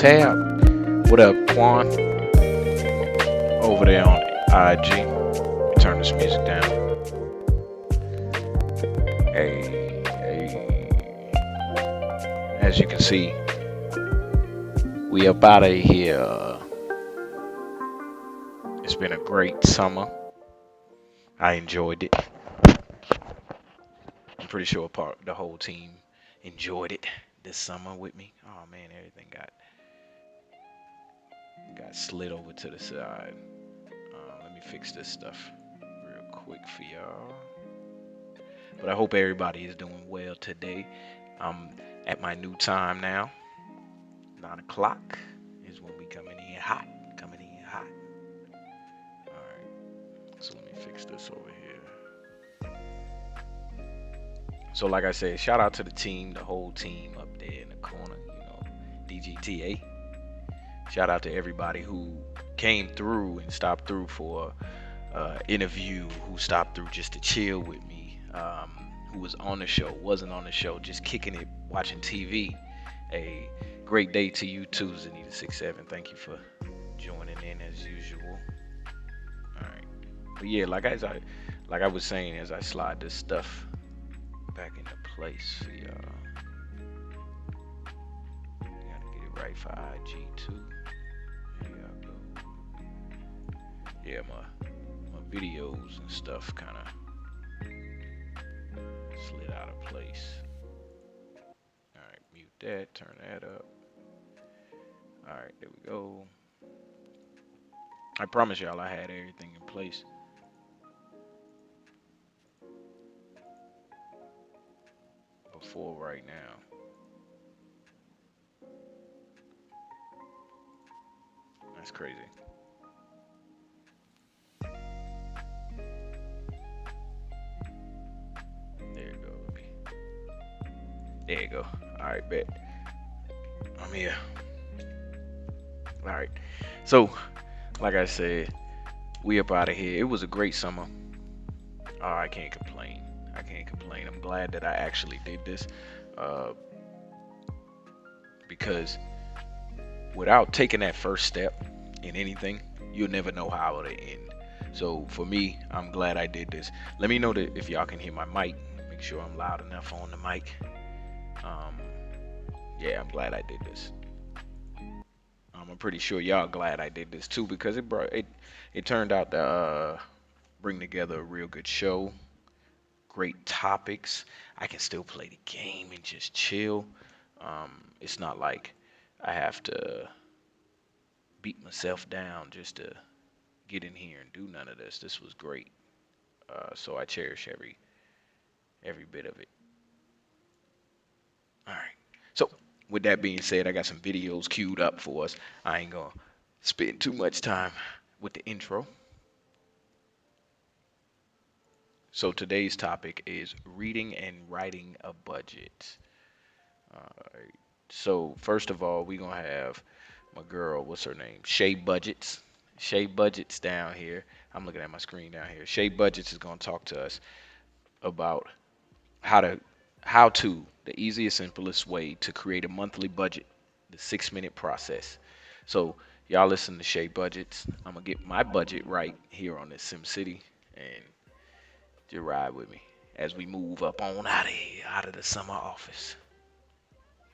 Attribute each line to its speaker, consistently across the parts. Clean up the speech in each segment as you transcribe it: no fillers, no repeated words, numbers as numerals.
Speaker 1: Tab. What up, Quan? Over there on IG. Turn this music down. Hey, hey. As you can see, we up out of here. It's been a great summer. I enjoyed it. I'm pretty sure the whole team enjoyed it this summer with me. Oh man, everything got slid over to the side. Let me fix this stuff real quick for y'all. But I hope everybody is doing well today. I'm at my new time now. 9 o'clock is when we coming in hot. Coming in hot. Alright. So let me fix this over here. So like I said, shout out to the team, the whole team up there in the corner, DGTA. Shout out to everybody who came through and stopped through for interview, who stopped through just to chill with me, who was on the show, wasn't on the show, just kicking it, watching TV. A great day to you too, Zanita67. Thank you for joining in as usual. All right, but yeah, like I was saying, as I slide this stuff back into place for y'all, gotta get it right for IG too. There y'all go. Yeah, my videos and stuff kind of slid out of place. All right, mute that, turn that up. All right, there we go. I promise y'all I had everything in place. Before right now. That's crazy. There you go. There you go. All right, bet. I'm here. All right. So, like I said, we up out of here. It was a great summer. Oh, I can't complain. I can't complain. I'm glad that I actually did this, because without taking that first step in anything, you'll never know how it'll end. So for me, I'm glad I did this. Let me know that if y'all can hear my mic. Make sure I'm loud enough on the mic. Yeah, I'm glad I did this. I'm pretty sure y'all glad I did this too, because it turned out to bring together a real good show. Great topics. I can still play the game and just chill. It's not like I have to beat myself down just to get in here and do none of this. This was great. So I cherish every bit of it. All right. So with that being said, I got some videos queued up for us. I ain't gonna spend too much time with the intro. So today's topic is reading and writing a budget. Alright. So first of all, we're gonna have my girl, what's her name? Shay Budgets. Shay Budgets down here. I'm looking at my screen down here. Shay Budgets is gonna talk to us about the easiest, simplest way to create a monthly budget, the 6-minute process. So y'all listen to Shay Budgets. I'm gonna get my budget right here on this SimCity, and just ride with me as we move up on out of here, out of the summer office.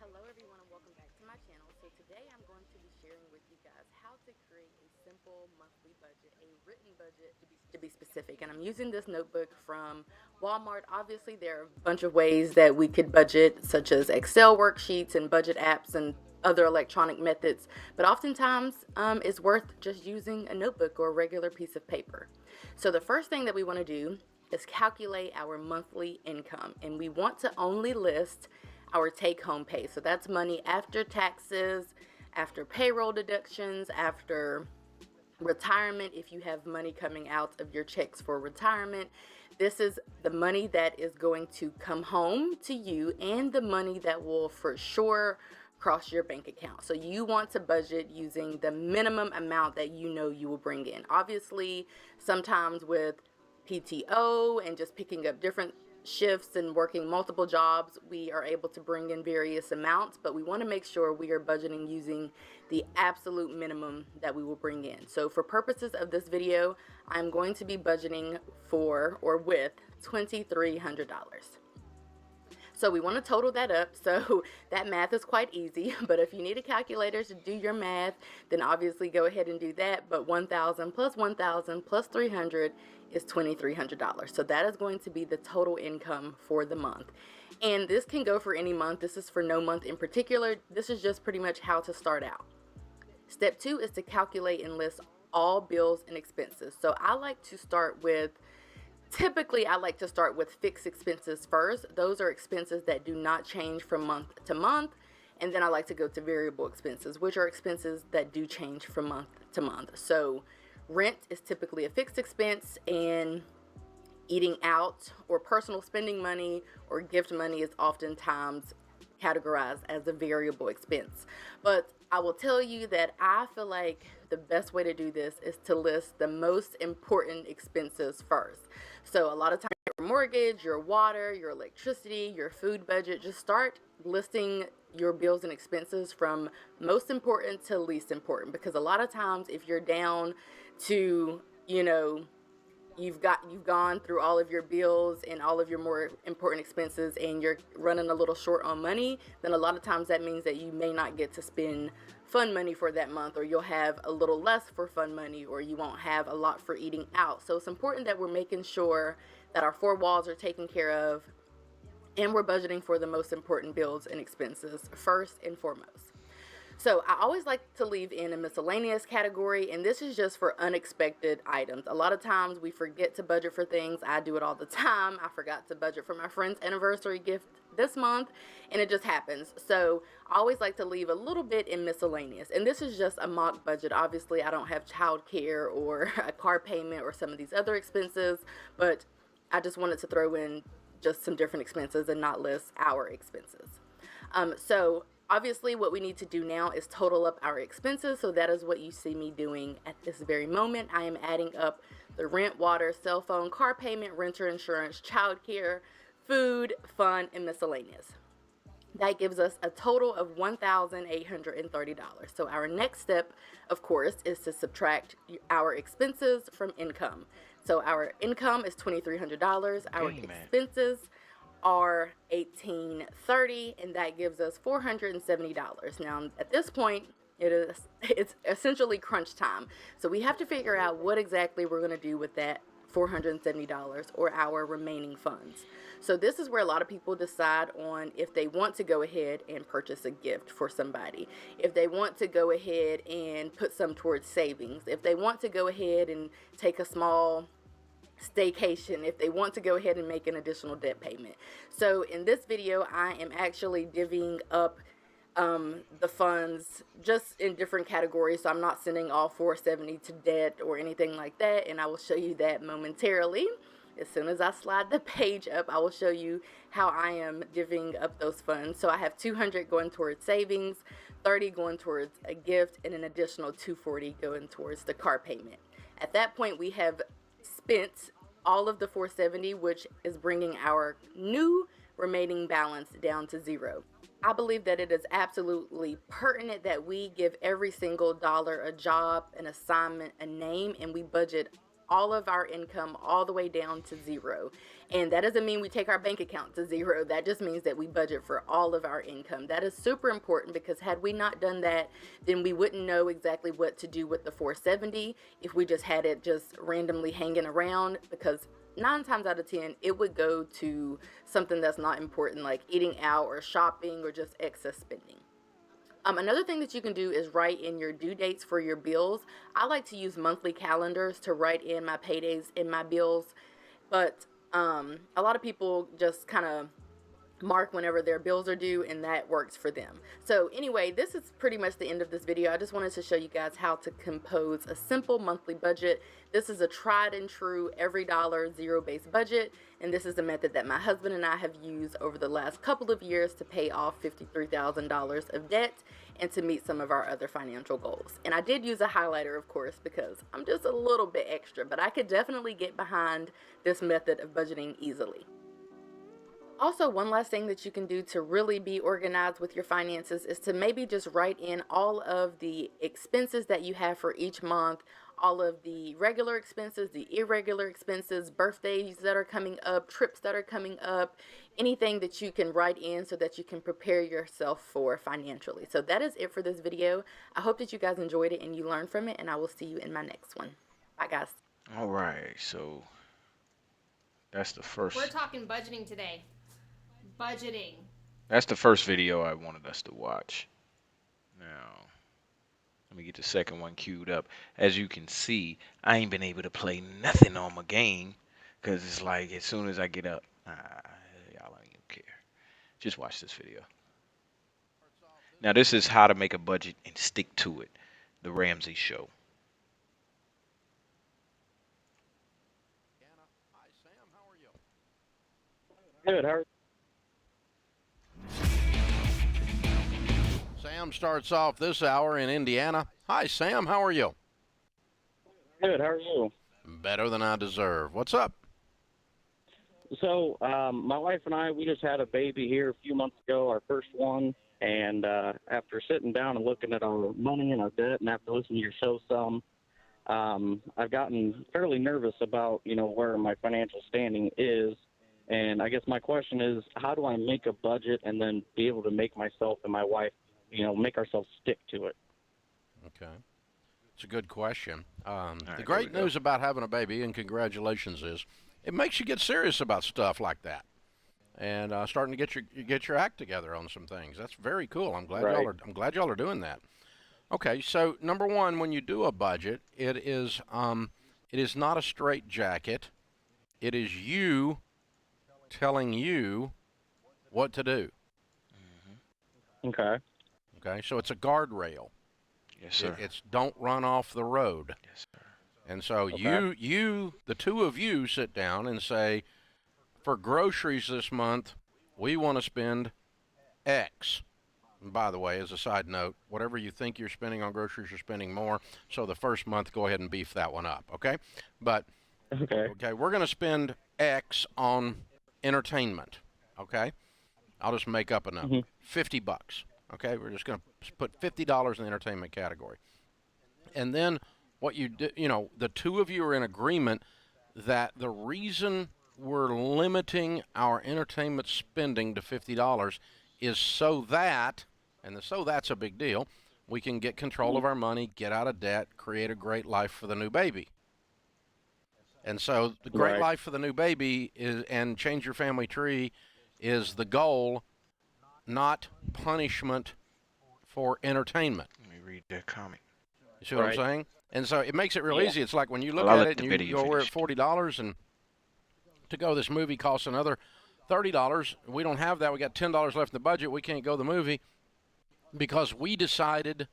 Speaker 2: Hello everyone and welcome back to my channel. So today I'm going to be sharing with you guys how to create a simple monthly budget, a written budget to be specific. And I'm using this notebook from Walmart. Obviously there are a bunch of ways that we could budget, such as Excel worksheets and budget apps and other electronic methods, but oftentimes it's worth just using a notebook or a regular piece of paper. So the first thing that we want to do is calculate our monthly income, and we want to only list our take-home pay. So that's money after taxes, after payroll deductions, after retirement, if you have money coming out of your checks for retirement. This is the money that is going to come home to you and the money that will for sure cross your bank account. So you want to budget using the minimum amount that you know you will bring in. Obviously, sometimes with PTO and just picking up different shifts and working multiple jobs, we are able to bring in various amounts, but we want to make sure we are budgeting using the absolute minimum that we will bring in. So for purposes of this video, I'm going to be budgeting for or with $2,300. So we want to total that up. So that math is quite easy, but if you need a calculator to do your math, then obviously go ahead and do that. But 1,000 plus 1,000 plus 300 is $2,300. So that is going to be the total income for the month. And this can go for any month. This is for no month in particular. This is just pretty much how to start out. Step 2 is to calculate and list all bills and expenses. So I like to start with Typically, I like to start with fixed expenses first. Those are expenses that do not change from month to month. And then I like to go to variable expenses, which are expenses that do change from month to month. So rent is typically a fixed expense, and eating out or personal spending money or gift money is oftentimes categorized as a variable expense. But I will tell you that I feel like the best way to do this is to list the most important expenses first. So a lot of times your mortgage, your water, your electricity, your food budget, just start listing your bills and expenses from most important to least important, because a lot of times if you're down to, you've gone through all of your bills and all of your more important expenses and you're running a little short on money, then a lot of times that means that you may not get to spend fun money for that month, or you'll have a little less for fun money, or you won't have a lot for eating out. So it's important that we're making sure that our four walls are taken care of and we're budgeting for the most important bills and expenses first and foremost. So I always like to leave in a miscellaneous category, and this is just for unexpected items. A lot of times we forget to budget for things. I do it all the time. I forgot to budget for my friend's anniversary gift this month, and it just happens. So I always like to leave a little bit in miscellaneous, and this is just a mock budget. Obviously, I don't have childcare or a car payment or some of these other expenses, but I just wanted to throw in just some different expenses and not list our expenses. So obviously what we need to do now is total up our expenses. So that is what you see me doing at this very moment. I am adding up the rent, water, cell phone, car payment, renter insurance, childcare, food, fun, and miscellaneous. That gives us a total of $1,830. So our next step, of course, is to subtract our expenses from income. So our income is $2,300. Our expenses are $1,830, and that gives us $470. Now, at this point, it's essentially crunch time. So we have to figure out what exactly we're going to do with that $470 or our remaining funds. So this is where a lot of people decide on if they want to go ahead and purchase a gift for somebody, if they want to go ahead and put some towards savings, if they want to go ahead and take a small staycation, if they want to go ahead and make an additional debt payment. So in this video, I am actually divvying up the funds just in different categories. So I'm not sending all 470 to debt or anything like that, and I will show you that momentarily. As soon as I slide the page up, I will show you how I am divvying up those funds. So I have 200 going towards savings, 30 going towards a gift, and an additional 240 going towards the car payment. At that point, we have spent all of the 470, which is bringing our new remaining balance down to zero. I believe that it is absolutely pertinent that we give every single dollar a job, an assignment, a name, and we budget all of our income all the way down to zero. And that doesn't mean we take our bank account to zero. That just means that we budget for all of our income. That is super important, because had we not done that, then we wouldn't know exactly what to do with the 470 if we just had it just randomly hanging around, because 9 times out of 10, it would go to something that's not important, like eating out or shopping or just excess spending. Another thing that you can do is write in your due dates for your bills. I like to use monthly calendars to write in my paydays and my bills, but a lot of people just kind of mark whenever their bills are due, and that works for them. So anyway, this is pretty much the end of this video. I just wanted to show you guys how to compose a simple monthly budget. This is a tried and true every dollar zero-based budget, and this is the method that my husband and I have used over the last couple of years to pay off $53,000 of debt and to meet some of our other financial goals. And I did use a highlighter, of course, because I'm just a little bit extra, but I could definitely get behind this method of budgeting easily. Also, one last thing that you can do to really be organized with your finances is to maybe just write in all of the expenses that you have for each month, all of the regular expenses, the irregular expenses, birthdays that are coming up, trips that are coming up, anything that you can write in so that you can prepare yourself for financially. So that is it for this video. I hope that you guys enjoyed it and you learned from it, and I will see you in my next one. Bye, guys.
Speaker 1: All right, so that's the
Speaker 3: We're
Speaker 1: first.
Speaker 3: talking budgeting today. Budgeting.
Speaker 1: That's the first video I wanted us to watch. Now, let me get the second one queued up. As you can see, I ain't been able to play nothing on my game because it's like as soon as I get up, y'all don't even care. Just watch this video. Now, this is how to make a budget and stick to it. The Ramsey Show.
Speaker 4: Hi, Sam. How are you?
Speaker 5: Good. How are
Speaker 4: Sam starts off this hour in Indiana. Hi, Sam. How are you?
Speaker 5: Good. How are you?
Speaker 4: Better than I deserve. What's up?
Speaker 5: So, my wife and I, we just had a baby here a few months ago, our first one. And after sitting down and looking at our money and our debt, and after listening to your show some, I've gotten fairly nervous about, where my financial standing is. And I guess my question is, how do I make a budget and then be able to make myself and my wife, make ourselves stick to it?
Speaker 4: Okay. It's a good question.
Speaker 1: right,
Speaker 4: The
Speaker 1: here
Speaker 4: great
Speaker 1: we go.
Speaker 4: news about having a baby, and congratulations, is it makes you get serious about stuff like that, and starting to get your act together on some things. That's very cool. I'm glad
Speaker 5: Right.
Speaker 4: I'm glad y'all are doing that. Okay, so number one, when you do a budget, it is not a straitjacket. It is you telling you what to do.
Speaker 5: Okay.
Speaker 4: Okay, so it's a guardrail.
Speaker 1: Yes, sir.
Speaker 4: It's don't run off the road.
Speaker 1: Yes, sir.
Speaker 4: And so
Speaker 5: Okay.
Speaker 4: the two of you sit down and say, for groceries this month, we want to spend X. And by the way, as a side note, whatever you think you're spending on groceries, you're spending more. So the first month, go ahead and beef that one up, okay? But,
Speaker 5: Okay.
Speaker 4: okay, we're going to spend X on entertainment, okay? I'll just make up a number, $50, okay? We're just going to put $50 in the entertainment category. And then what you do, the two of you are in agreement that the reason we're limiting our entertainment spending to $50 is so that, and so that's a big deal, we can get control of our money, get out of debt, create a great life for the new baby. And so the great
Speaker 5: Right.
Speaker 4: life for the new baby is, and change your family tree is the goal, not punishment for entertainment.
Speaker 1: Let me read that comment.
Speaker 4: You see what I'm
Speaker 5: Right.
Speaker 4: saying? And so it makes it real
Speaker 5: Yeah.
Speaker 4: easy. It's like when you look
Speaker 1: Well, I'll
Speaker 4: at
Speaker 1: let
Speaker 4: it
Speaker 1: the
Speaker 4: and
Speaker 1: video
Speaker 4: we're at
Speaker 1: finish.
Speaker 4: $40 and to go this movie costs another $30. We don't have that. We got $10 left in the budget. We can't go to the movie because we decided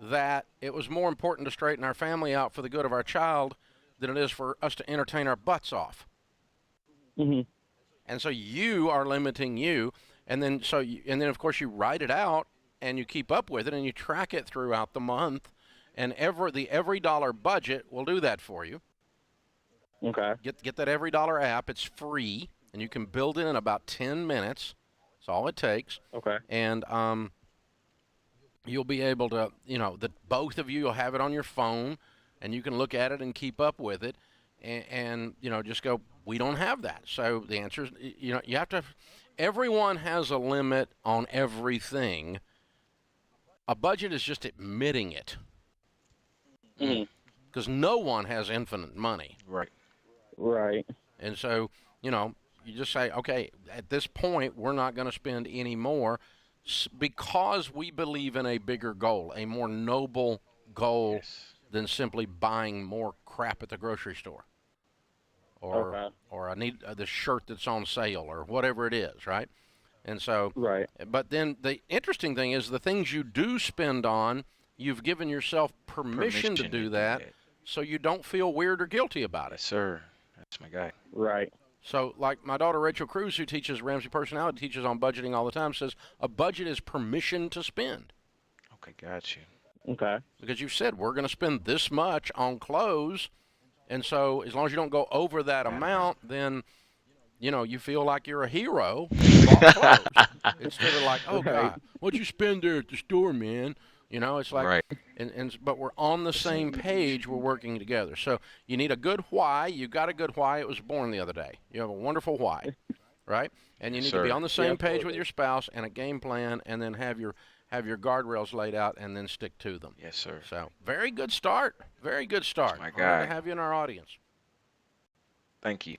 Speaker 4: that it was more important to straighten our family out for the good of our child than it is for us to entertain our butts off.
Speaker 5: hmm
Speaker 4: And so you are limiting you, and then of course you write it out and you keep up with it and you track it throughout the month, and the every dollar budget will do that for you.
Speaker 5: Okay.
Speaker 4: Get that every dollar app. It's free and you can build it in about 10 minutes. That's all it takes.
Speaker 5: Okay.
Speaker 4: And you'll be able to, both of you will have it on your phone, and you can look at it and keep up with it, and just go, we don't have that. So the answer is, you have to. Everyone has a limit on everything. A budget is just admitting it,
Speaker 5: Mhm.
Speaker 4: because no one has infinite money,
Speaker 1: Right.
Speaker 5: Right.
Speaker 4: and so you just say, okay, at this point, we're not going to spend any more because we believe in a bigger goal, a more noble goal
Speaker 1: Yes.
Speaker 4: than simply buying more crap at the grocery store, or
Speaker 5: Okay.
Speaker 4: or I need the shirt that's on sale, or whatever it is, right? And so,
Speaker 5: Right.
Speaker 4: but then the interesting thing is the things you do spend on, you've given yourself permission to do that, so you don't feel weird or guilty about
Speaker 1: Yes,
Speaker 4: it.
Speaker 1: sir. That's my guy.
Speaker 5: Right.
Speaker 4: So, like my daughter Rachel Cruz, who teaches Ramsey Personality, teaches on budgeting all the time, says a budget is permission to spend.
Speaker 1: Okay, got you.
Speaker 5: Okay.
Speaker 4: Because you've said we're going to spend this much on clothes, and so as long as you don't go over that amount, then you know, you feel like you're a hero. You bought clothes instead of like, oh
Speaker 5: Right.
Speaker 4: God, what'd you spend there at the store, man? You know, it's like,
Speaker 1: Right.
Speaker 4: but we're on the same page. We're working together. So you need a good why. You got a good why. It was born the other day. You have a wonderful why, right? And you
Speaker 1: Yes,
Speaker 4: need to be
Speaker 1: sir.
Speaker 4: on the same page with your spouse and a game plan, and then have your guardrails laid out, and then stick to them.
Speaker 1: Yes, sir.
Speaker 4: So very good start. Very good start.
Speaker 1: My
Speaker 4: Honored to
Speaker 1: guy.
Speaker 4: have you in our audience.
Speaker 1: Thank you.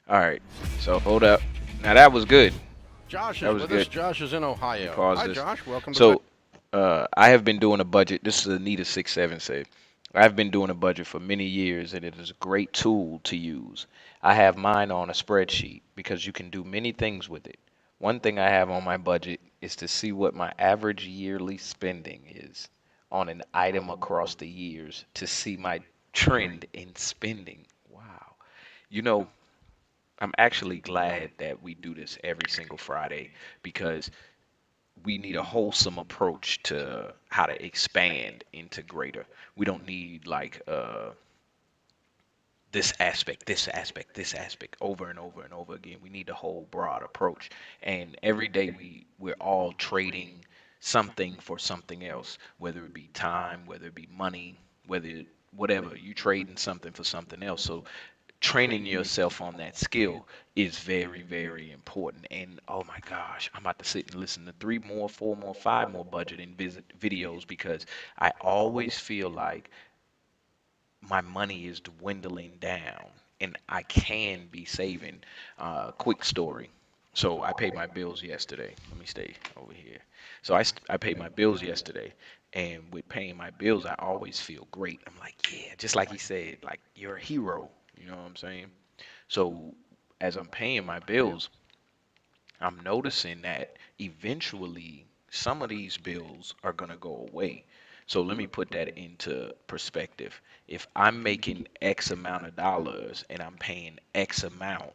Speaker 1: All right. So hold up. Now that was good.
Speaker 4: Josh
Speaker 1: That
Speaker 4: is
Speaker 1: was
Speaker 4: with us.
Speaker 1: good.
Speaker 4: Josh is in Ohio.
Speaker 1: Pause
Speaker 4: Hi,
Speaker 1: this.
Speaker 4: Josh. Welcome to
Speaker 1: So, I have been doing a budget. This is Anita67 said. I've been doing a budget for many years, and it is a great tool to use. I have mine on a spreadsheet because you can do many things with it. One thing I have on my budget is to see what my average yearly spending is on an item across the years to see my trend in spending. Wow. You know, I'm actually glad that we do this every single Friday because we need a wholesome approach to how to expand into greater. We don't need like this aspect over and over and over again. We need the whole broad approach. And every day we're all trading something for something else, whether it be time, whether it be money, whatever. You trading something for something else. So training yourself on that skill is very, very important. And oh my gosh, I'm about to sit and listen to 3 more, 4 more, 5 more budgeting videos because I always feel like my money is dwindling down and I can be saving. Quick story. So I paid my bills yesterday. Let me stay over here. So I paid my bills yesterday. And with paying my bills, I always feel great. I'm like, yeah, just like he said, like you're a hero. You know what I'm saying? So as I'm paying my bills, I'm noticing that eventually some of these bills are going to go away. So let me put that into perspective. If I'm making X amount of dollars and I'm paying X amount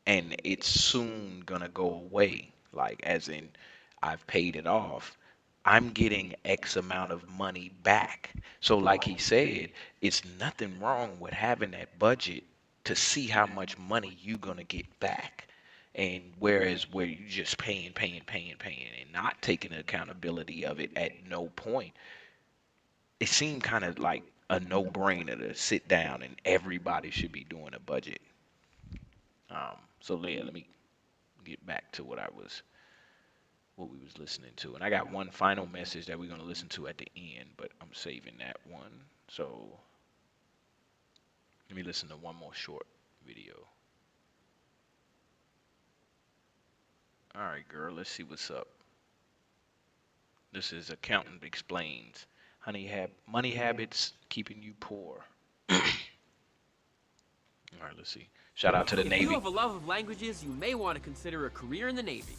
Speaker 1: and it's soon going to go away, like as in I've paid it off, I'm getting X amount of money back. So like he said, it's nothing wrong with having that budget to see how much money you're going to get back. And whereas where you just paying, and not taking accountability of it at no point, it seemed kind of like a no-brainer to sit down and everybody should be doing a budget. So yeah, let me get back to what we was listening to. And I got one final message that we're gonna listen to at the end, but I'm saving that one. So let me listen to one more short video. All right, girl, let's see what's up. This is Accountant Explains. Money habits keeping you poor. All right, let's see. Shout out to the
Speaker 6: If
Speaker 1: Navy.
Speaker 6: you have a love of languages, you may want to consider a career in the Navy.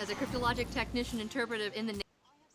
Speaker 7: As a cryptologic technician interpreter in the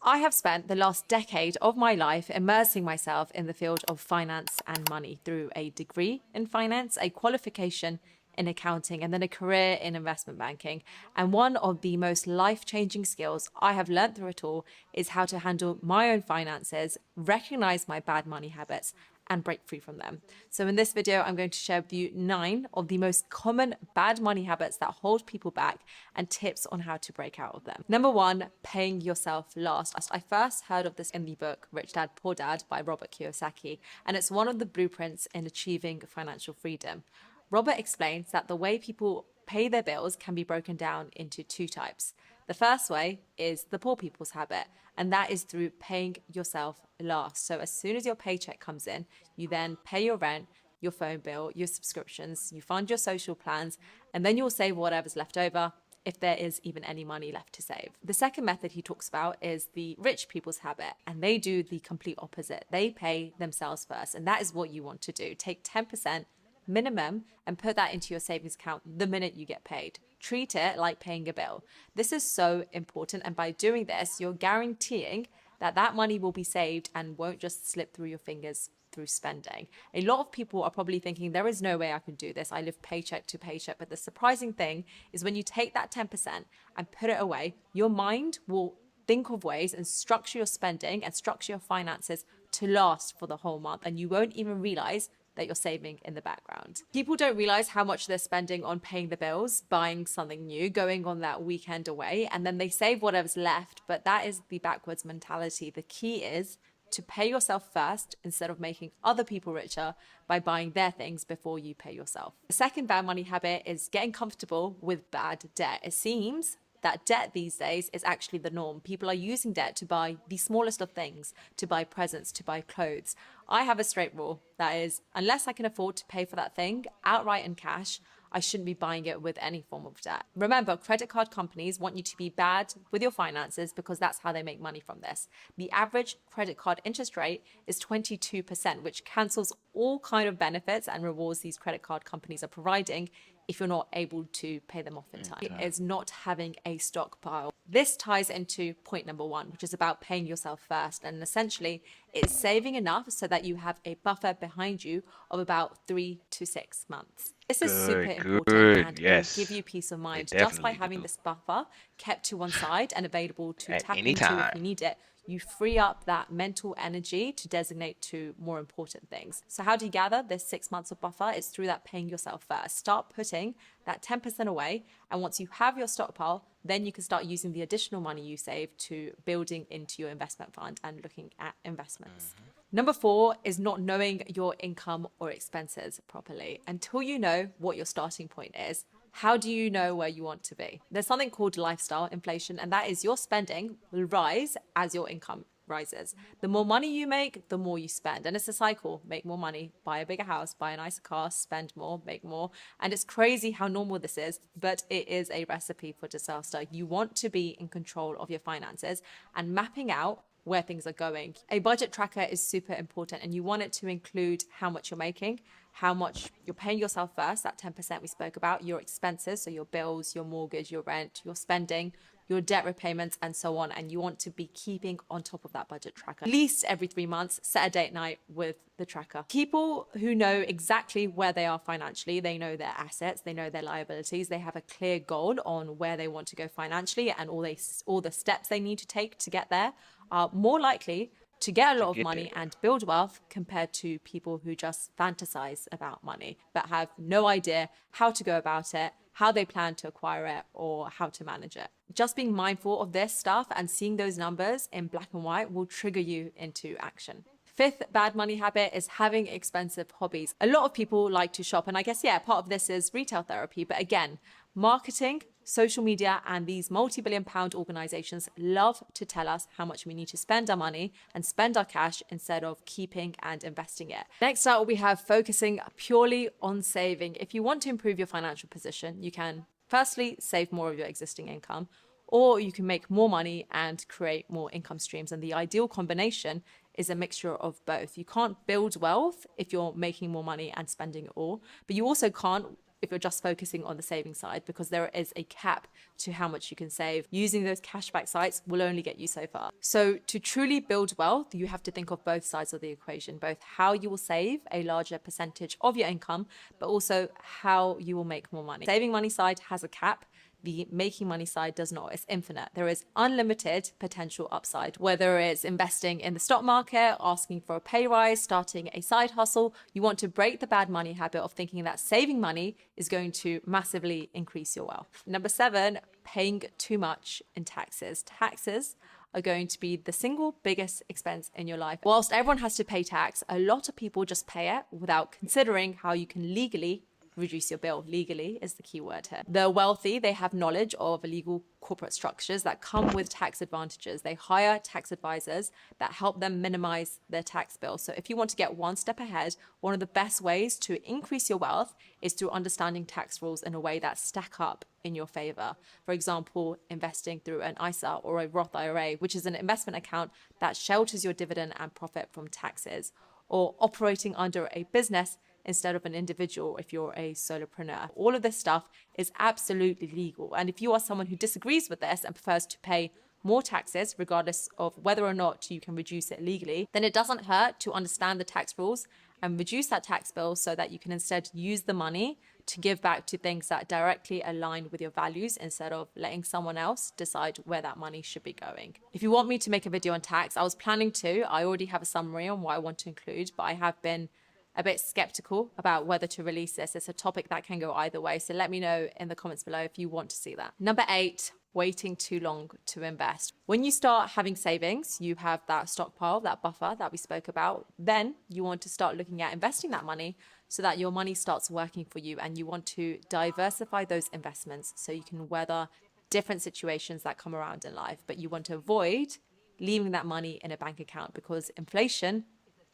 Speaker 8: I have spent the last decade of my life immersing myself in the field of finance and money through a degree in finance, a qualification in accounting, and then a career in investment banking. And one of the most life-changing skills I have learned through it all is how to handle my own finances, recognize my bad money habits, and break free from them. So in this video, I'm going to share with you 9 of the most common bad money habits that hold people back and tips on how to break out of them. Number 1, paying yourself last. I first heard of this in the book Rich Dad, Poor Dad by Robert Kiyosaki, and it's one of the blueprints in achieving financial freedom. Robert explains that the way people pay their bills can be broken down into 2 types. The first way is the poor people's habit, and that is through paying yourself last. So as soon as your paycheck comes in, you then pay your rent, your phone bill, your subscriptions, you fund your social plans, and then you'll save whatever's left over, if there is even any money left to save. The second method he talks about is the rich people's habit, and they do the complete opposite. They pay themselves first, and that is what you want to do. Take 10% minimum and put that into your savings account the minute you get paid. Treat it like paying a bill. This is so important, and by doing this, you're guaranteeing that that money will be saved and won't just slip through your fingers through spending. A lot of people are probably thinking, there is no way I can do this. I live paycheck to paycheck. But the surprising thing is when you take that 10% and put it away, your mind will think of ways and structure your spending and structure your finances to last for the whole month. And you won't even realize that you're saving in the background. People don't realize how much they're spending on paying the bills, buying something new, going on that weekend away, and then they save whatever's left. But that is the backwards mentality. The key is to pay yourself first instead of making other people richer by buying their things before you pay yourself. The second bad money habit is getting comfortable with bad debt. It seems that debt these days is actually the norm. People are using debt to buy the smallest of things, to buy presents, to buy clothes. I have a straight rule. That is, unless I can afford to pay for that thing outright in cash, I shouldn't be buying it with any form of debt. Remember, credit card companies want you to be bad with your finances because that's how they make money from this. The average credit card interest rate is 22%, which cancels all kind of benefits and rewards these credit card companies are providing if you're not able to pay them off in time. It is not having a stockpile. This ties into point number 1, which is about paying yourself first. And essentially, it's saving enough so that you have a buffer behind you of about 3 to 6 months. This is super important and will give you peace of mind. Just by having this buffer kept to one side and available to tap into if you need it, you free up that mental energy to designate to more important things. So how do you gather this 6 months of buffer? It's through that paying yourself first. Start putting that 10% away. And once you have your stockpile, then you can start using the additional money you save to building into your investment fund and looking at investments. Number 4 is not knowing your income or expenses properly. Until you know what your starting point is, how do you know where you want to be? There's something called lifestyle inflation, and that is your spending will rise as your income rises. The more money you make, the more you spend. And it's a cycle. Make more money, buy a bigger house, buy a nicer car, spend more, make more. And it's crazy how normal this is, but it is a recipe for disaster. You want to be in control of your finances and mapping out where things are going. A budget tracker is super important, and you want it to include how much you're making, how much you're paying yourself first, that 10% we spoke about, your expenses, so your bills, your mortgage, your rent, your spending, your debt repayments, and so on. And you want to be keeping on top of that budget tracker. At least every 3 months, set a date night with the tracker. People who know exactly where they are financially, they know their assets, they know their liabilities, they have a clear goal on where they want to go financially and all the steps they need to take to get there, are more likely to get a lot of money and build wealth compared to people who just fantasize about money but have no idea how to go about it, how they plan to acquire it, or how to manage it. Just being mindful of this stuff and seeing those numbers in black and white will trigger you into action. 5th bad money habit is having expensive hobbies. A lot of people like to shop, and I guess, part of this is retail therapy. But again, marketing, social media, and these multi-billion-pound organizations love to tell us how much we need to spend our money and spend our cash instead of keeping and investing it. Next up, we have focusing purely on saving. If you want to improve your financial position, you can firstly save more of your existing income, or you can make more money and create more income streams. And the ideal combination is a mixture of both. You can't build wealth if you're making more money and spending it all, but you also can't if you're just focusing on the saving side, because there is a cap to how much you can save. Using those cashback sites will only get you so far. So to truly build wealth, you have to think of both sides of the equation, both how you will save a larger percentage of your income, but also how you will make more money. Saving money side has a cap. The making money side does not. It's infinite. There is unlimited potential upside, whether it's investing in the stock market, asking for a pay rise, starting a side hustle. You want to break the bad money habit of thinking that saving money is going to massively increase your wealth. Number 7, paying too much in taxes. Taxes are going to be the single biggest expense in your life. Whilst everyone has to pay tax, a lot of people just pay it without considering how you can legally reduce your bill. Legally is the key word here. The wealthy, they have knowledge of illegal corporate structures that come with tax advantages. They hire tax advisors that help them minimize their tax bill. So if you want to get one step ahead, one of the best ways to increase your wealth is through understanding tax rules in a way that stack up in your favor. For example, investing through an ISA or a Roth IRA, which is an investment account that shelters your dividend and profit from taxes, or operating under a business instead of an individual if you're a solopreneur. All of this stuff is absolutely legal. And if you are someone who disagrees with this and prefers to pay more taxes, regardless of whether or not you can reduce it legally, then it doesn't hurt to understand the tax rules and reduce that tax bill so that you can instead use the money to give back to things that directly align with your values instead of letting someone else decide where that money should be going. If you want me to make a video on tax, I was planning to. I already have a summary on what I want to include, but I have been a bit skeptical about whether to release this. It's a topic that can go either way. So let me know in the comments below if you want to see that. Number 8, waiting too long to invest. When you start having savings, you have that stockpile, that buffer that we spoke about, then you want to start looking at investing that money so that your money starts working for you, and you want to diversify those investments so you can weather different situations that come around in life. But you want to avoid leaving that money in a bank account, because inflation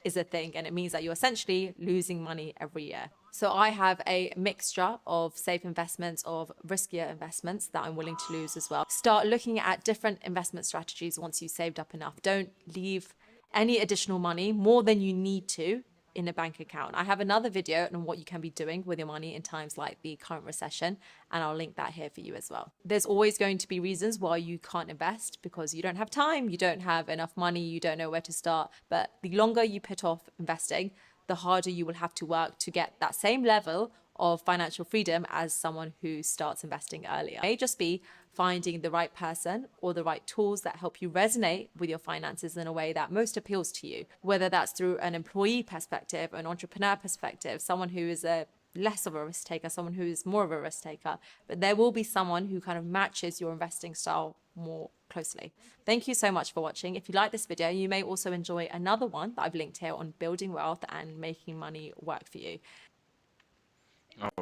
Speaker 8: is a thing, and it means that you're essentially losing money every year. So I have a mixture of safe investments, of riskier investments that I'm willing to lose as well. Start looking at different investment strategies once you've saved up enough. Don't leave any additional money, more than you need to, in a bank account. I have another video on what you can be doing with your money in times like the current recession, and I'll link that here for you as well. There's always going to be reasons why you can't invest, because you don't have time, you don't have enough money, you don't know where to start. But the longer you put off investing, the harder you will have to work to get that same level of financial freedom as someone who starts investing earlier. It may just be finding the right person or the right tools that help you resonate with your finances in a way that most appeals to you, whether that's through an employee perspective, an entrepreneur perspective, someone who is a less of a risk taker, someone who is more of a risk taker. But there will be someone who kind of matches your investing style more closely. Thank you so much for watching. If you like this video, you may also enjoy another one that I've linked here on building wealth and making money work for you.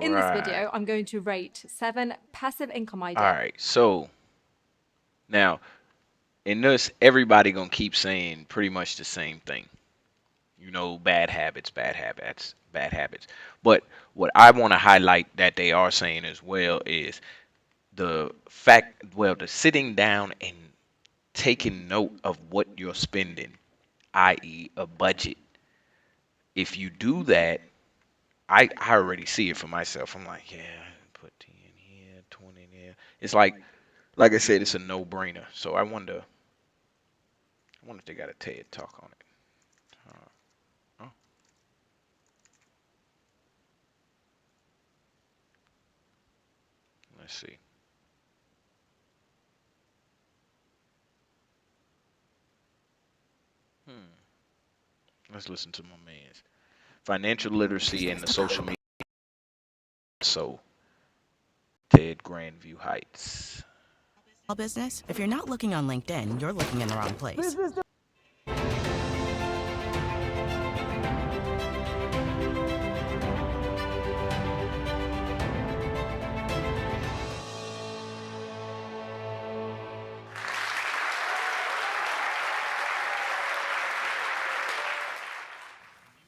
Speaker 8: In this video, I'm going to rate 7 passive income ideas.
Speaker 1: All right, so now in this, everybody gonna keep saying pretty much the same thing. You know, bad habits, bad habits, bad habits. But what I want to highlight that they are saying as well is the fact, well, the sitting down and taking note of what you're spending, i.e. a budget. If you do that, I already see it for myself. I'm like, yeah, put 10 here, 20 there. It's like I said, it's a no-brainer. So I wonder if they got a TED talk on it. Oh. Let's see. Let's listen to my man's financial literacy and the social media. So, TED Grandview Heights.
Speaker 9: Business? If you're not looking on LinkedIn, you're looking in the wrong place.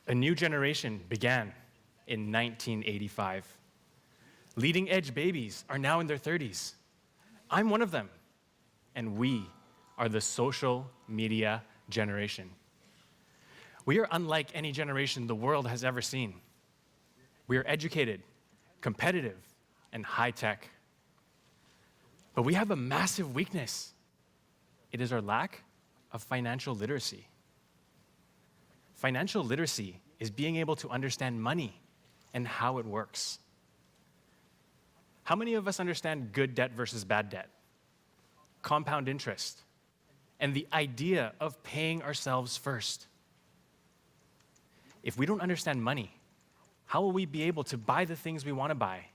Speaker 10: A new generation began in 1985. Leading edge babies are now in their 30s. I'm one of them, and we are the social media generation. We are unlike any generation the world has ever seen. We are educated, competitive, and high-tech. But we have a massive weakness. It is our lack of financial literacy. Financial literacy is being able to understand money and how it works. How many of us understand good debt versus bad debt, compound interest, and the idea of paying ourselves first? If we don't understand money, how will we be able to buy the things we want to buy,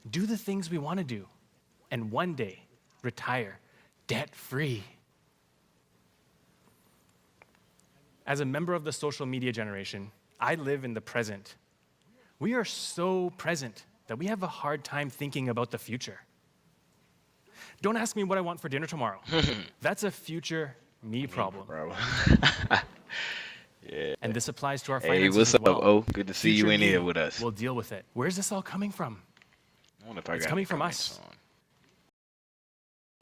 Speaker 10: do the things we want to do, and one day retire debt-free? As a member of the social media generation, I live in the present. We are so present that we have a hard time thinking about the future. Don't ask me what I want for dinner tomorrow. That's a future me problem.
Speaker 1: Yeah.
Speaker 10: And this applies to our finances
Speaker 1: Hey, what's
Speaker 10: as
Speaker 1: up,
Speaker 10: well.
Speaker 1: O? Good to see you
Speaker 10: Future
Speaker 1: in
Speaker 10: me
Speaker 1: here with us.
Speaker 10: We'll deal with it. Where's this all coming from?
Speaker 1: I wonder if I
Speaker 10: It's
Speaker 1: got
Speaker 10: coming
Speaker 1: any
Speaker 10: from
Speaker 1: comments
Speaker 10: us.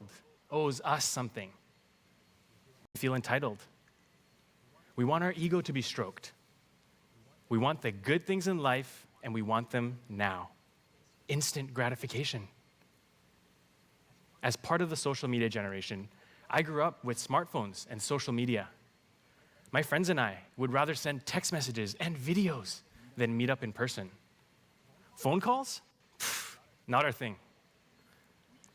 Speaker 1: on.
Speaker 10: Owes us something. We feel entitled. We want our ego to be stroked. We want the good things in life, and we want them now. Instant gratification. As part of the social media generation, I grew up with smartphones and social media. My friends and I would rather send text messages and videos than meet up in person. Phone calls? Pfft, not our thing.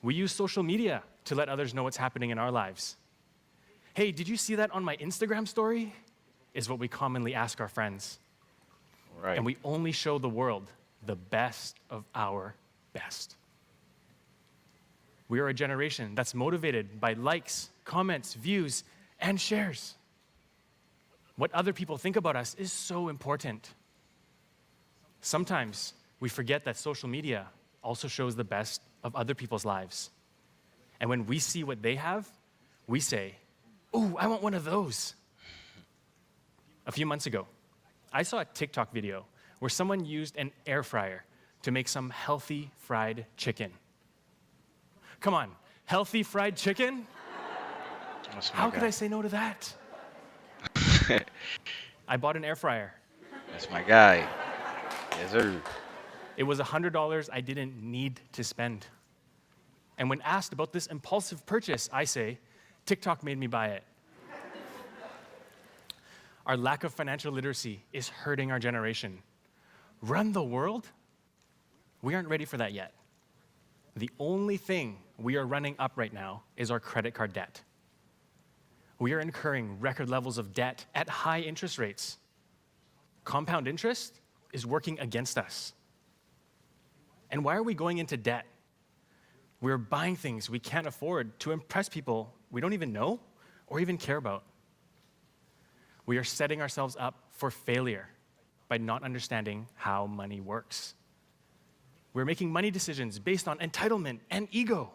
Speaker 10: We use social media to let others know what's happening in our lives. Hey, did you see that on my Instagram story? Is what we commonly ask our friends.
Speaker 1: Right.
Speaker 10: And we only show the world the best of our best. We are a generation that's motivated by likes, comments, views, and shares. What other people think about us is so important. Sometimes we forget that social media also shows the best of other people's lives. And when we see what they have, we say, "Ooh, I want one of those." A few months ago, I saw a TikTok video where someone used an air fryer to make some healthy fried chicken. Come on, healthy fried chicken? How could I say no to that? I bought an air fryer.
Speaker 1: That's my guy. Yes, sir.
Speaker 10: It was $100 I didn't need to spend. And when asked about this impulsive purchase, I say, TikTok made me buy it. Our lack of financial literacy is hurting our generation. Run the world? We aren't ready for that yet. The only thing we are running up right now is our credit card debt. We are incurring record levels of debt at high interest rates. Compound interest is working against us. And why are we going into debt? We're buying things we can't afford to impress people we don't even know or even care about. We are setting ourselves up for failure by not understanding how money works. We're making money decisions based on entitlement and ego.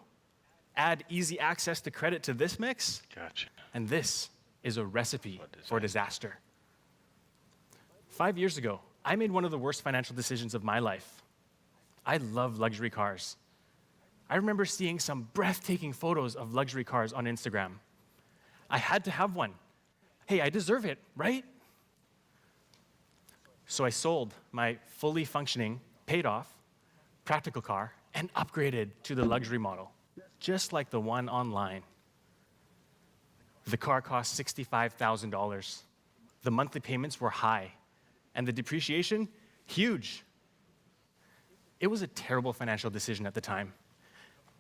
Speaker 10: Add easy access to credit to this mix,
Speaker 1: Gotcha.
Speaker 10: and this is a recipe for disaster. 5 years ago, I made one of the worst financial decisions of my life. I love luxury cars. I remember seeing some breathtaking photos of luxury cars on Instagram. I had to have one. Hey, I deserve it, right? So I sold my fully functioning, paid off, practical car and upgraded to the luxury model, just like the one online. The car cost $65,000. The monthly payments were high, and the depreciation, huge. It was a terrible financial decision at the time.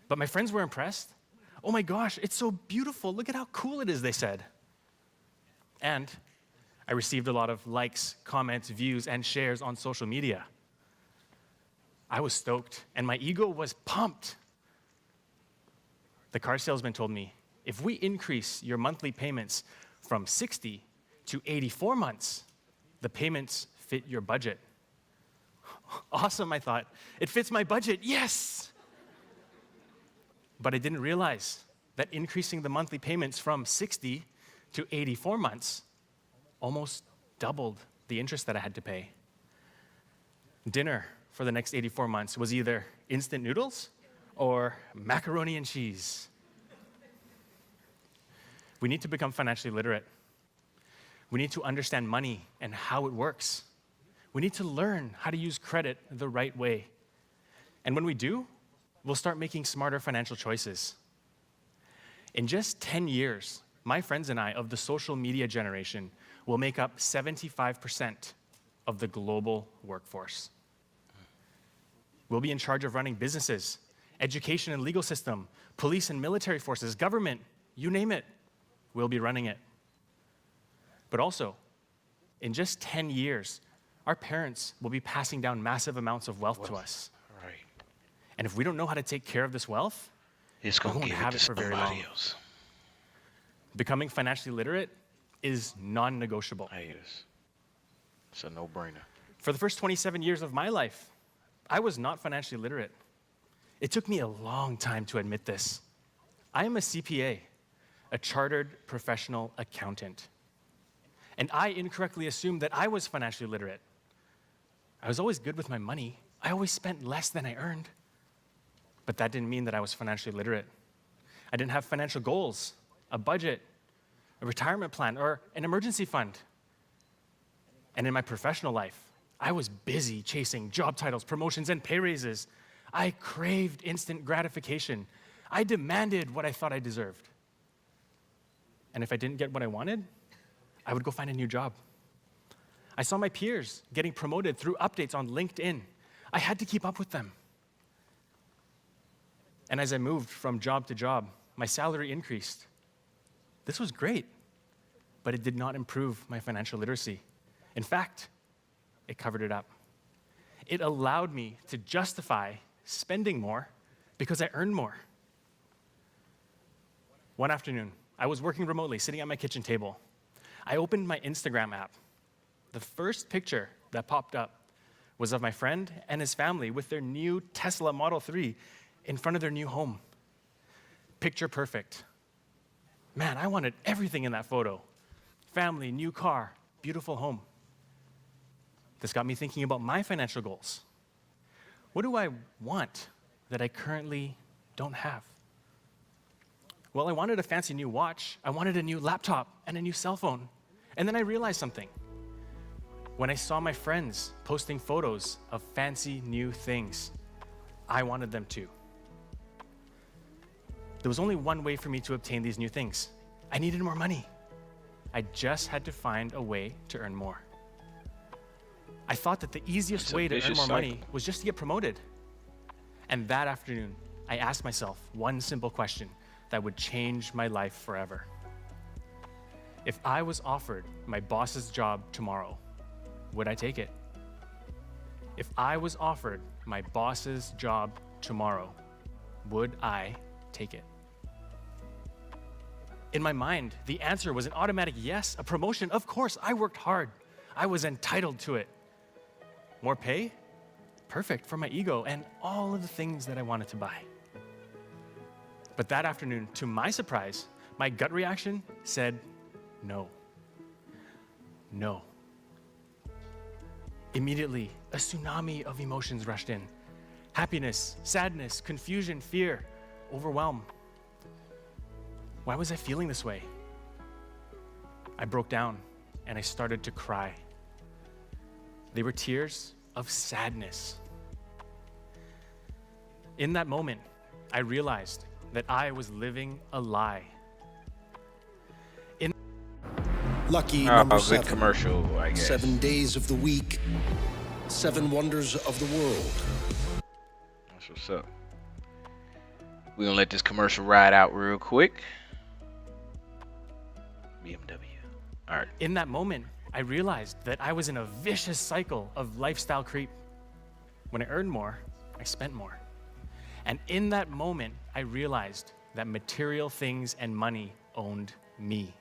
Speaker 10: But my friends were impressed. "Oh my gosh, it's so beautiful. Look at how cool it is," they said. And I received a lot of likes, comments, views, and shares on social media. I was stoked, and my ego was pumped. The car salesman told me, "If we increase your monthly payments from 60 to 84 months, the payments fit your budget." Awesome, I thought. It fits my budget, yes! But I didn't realize that increasing the monthly payments from 60 to 84 months almost doubled the interest that I had to pay. Dinner for the next 84 months was either instant noodles or macaroni and cheese. We need to become financially literate. We need to understand money and how it works. We need to learn how to use credit the right way. And when we do, we'll start making smarter financial choices. In just 10 years, my friends and I of the social media generation will make up 75% of the global workforce. We'll be in charge of running businesses, education and legal system, police and military forces, government, you name it, we'll be running it. But also, in just 10 years, our parents will be passing down massive amounts of wealth to us.
Speaker 1: Right.
Speaker 10: And if we don't know how to take care of this wealth,
Speaker 1: It's
Speaker 10: we
Speaker 1: gonna
Speaker 10: won't
Speaker 1: give
Speaker 10: have
Speaker 1: it
Speaker 10: it
Speaker 1: to
Speaker 10: for very
Speaker 1: somebody
Speaker 10: long.
Speaker 1: else.
Speaker 10: Becoming financially literate is non-negotiable.
Speaker 1: Hey, it's a no-brainer.
Speaker 10: For the first 27 years of my life, I was not financially literate. It took me a long time to admit this. I am a CPA, a chartered professional accountant. And I incorrectly assumed that I was financially literate. I was always good with my money. I always spent less than I earned. But that didn't mean that I was financially literate. I didn't have financial goals, a budget, a retirement plan, or an emergency fund. And in my professional life, I was busy chasing job titles, promotions, and pay raises. I craved instant gratification. I demanded what I thought I deserved. And if I didn't get what I wanted, I would go find a new job. I saw my peers getting promoted through updates on LinkedIn. I had to keep up with them. And as I moved from job to job, my salary increased. This was great, but it did not improve my financial literacy. In fact, it covered it up. It allowed me to justify spending more because I earned more. One afternoon, I was working remotely, sitting at my kitchen table. I opened my Instagram app. The first picture that popped up was of my friend and his family with their new Tesla Model 3 in front of their new home. Picture perfect. Man, I wanted everything in that photo. Family, new car, beautiful home. This got me thinking about my financial goals. What do I want that I currently don't have? Well, I wanted a fancy new watch. I wanted a new laptop and a new cell phone. And then I realized something. When I saw my friends posting photos of fancy new things, I wanted them too. There was only one way for me to obtain these new things. I needed more money. I just had to find a way to earn more. I thought that the easiest way to earn more money was just to get promoted. And that afternoon, I asked myself one simple question that would change my life forever. If I was offered my boss's job tomorrow, would I take it? If I was offered my boss's job tomorrow, would I take it? In my mind, the answer was an automatic yes, a promotion. Of course, I worked hard. I was entitled to it. More pay? Perfect for my ego and all of the things that I wanted to buy. But that afternoon, to my surprise, my gut reaction said no. No. Immediately, a tsunami of emotions rushed in. Happiness, sadness, confusion, fear, overwhelm. Why was I feeling this way? I broke down and I started to cry. They were tears of sadness. In that moment, I realized that I was living a lie.
Speaker 11: Lucky number
Speaker 1: good
Speaker 11: 7.
Speaker 1: commercial, I guess.
Speaker 11: 7 days of the week, 7 wonders of the world.
Speaker 1: That's what's up. We're gonna let this commercial ride out real quick. BMW. All right.
Speaker 10: In that moment, I realized that I was in a vicious cycle of lifestyle creep. When I earned more, I spent more. And in that moment, I realized that material things and money owned me.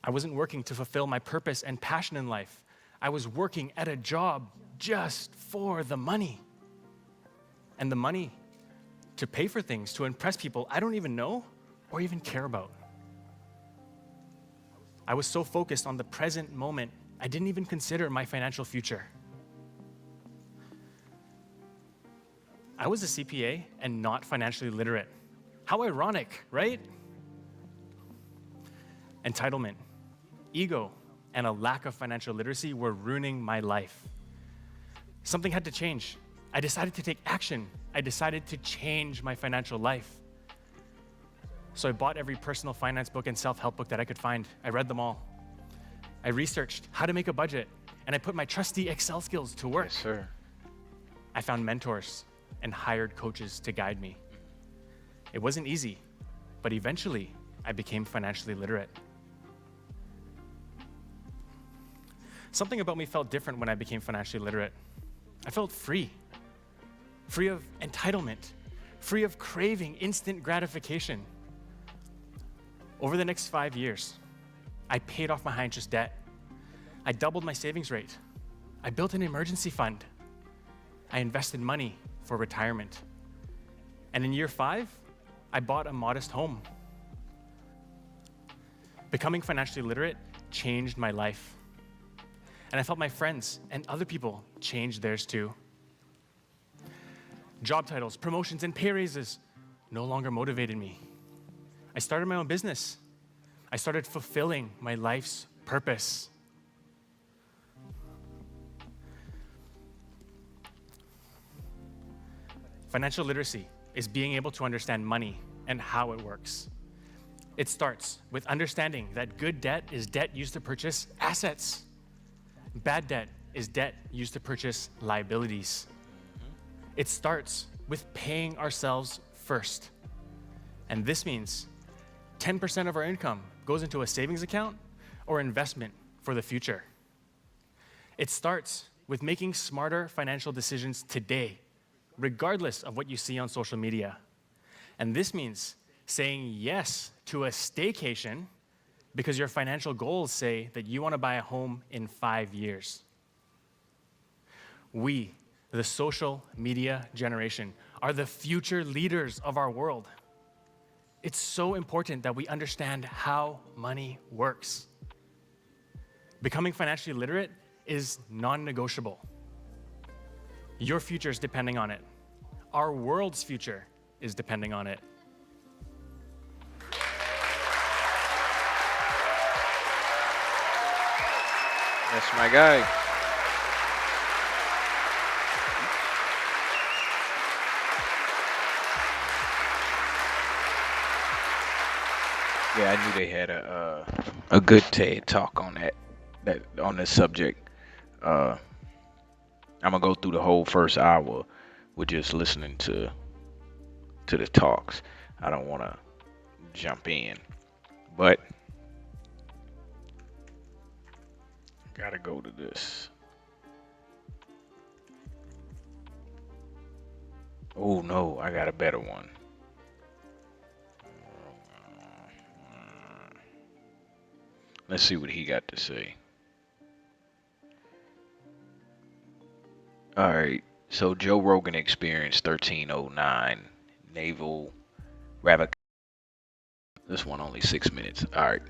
Speaker 10: I wasn't working to fulfill my purpose and passion in life. I was working at a job just for the money. And the money to pay for things, to impress people I don't even know or even care about. I was so focused on the present moment, I didn't even consider my financial future. I was a CPA and not financially literate. How ironic, right? Entitlement, ego, and a lack of financial literacy were ruining my life. Something had to change. I decided to take action. I decided to change my financial life. So I bought every personal finance book and self-help book that I could find. I read them all. I researched how to make a budget, and I put my trusty Excel skills to work.
Speaker 1: Yes, sir.
Speaker 10: I found mentors and hired coaches to guide me. It wasn't easy, but eventually I became financially literate. Something about me felt different when I became financially literate. I felt free of entitlement, free of craving instant gratification. Over the next 5 years, I paid off my high interest debt. I doubled my savings rate. I built an emergency fund. I invested money for retirement. And in year 5, I bought a modest home. Becoming financially literate changed my life. And I felt my friends and other people change theirs too. Job titles, promotions, and pay raises no longer motivated me. I started my own business. I started fulfilling my life's purpose. Financial literacy is being able to understand money and how it works. It starts with understanding that good debt is debt used to purchase assets. Bad debt is debt used to purchase liabilities. It starts with paying ourselves first. And this means 10% of our income goes into a savings account or investment for the future. It starts with making smarter financial decisions today, regardless of what you see on social media. And this means saying yes to a staycation because your financial goals say that you want to buy a home in 5 years. We, the social media generation, are the future leaders of our world. It's so important that we understand how money works. Becoming financially literate is non-negotiable. Your future is depending on it. Our world's future is depending on it.
Speaker 1: That's my guy. Yeah, I knew they had a good TED talk on that on this subject. I'm gonna go through the whole first hour with just listening to the talks. I don't want to jump in, but gotta go to this. Oh no, I got a better one. Let's see what he got to say. All right. So Joe Rogan experienced 1309 naval revocation. This one only 6 minutes. All right.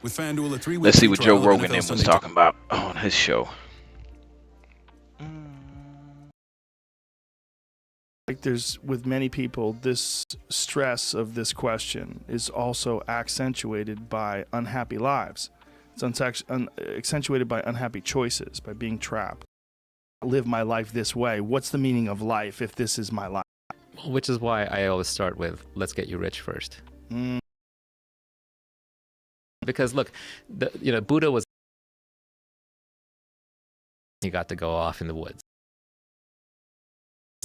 Speaker 12: With FanDuel, a 3-week
Speaker 1: Let's see what Joe
Speaker 12: free trial of
Speaker 1: Rogan
Speaker 12: NFL
Speaker 1: was
Speaker 12: Sunday
Speaker 1: talking about on his show.
Speaker 13: Like there's, with many people, this stress of this question is also accentuated by unhappy lives. It's accentuated by unhappy choices, by being trapped. Live my life this way. What's the meaning of life if this is my life?
Speaker 14: Which is why I always start with, let's get you rich first. Because look, Buddha he got to go off in the woods.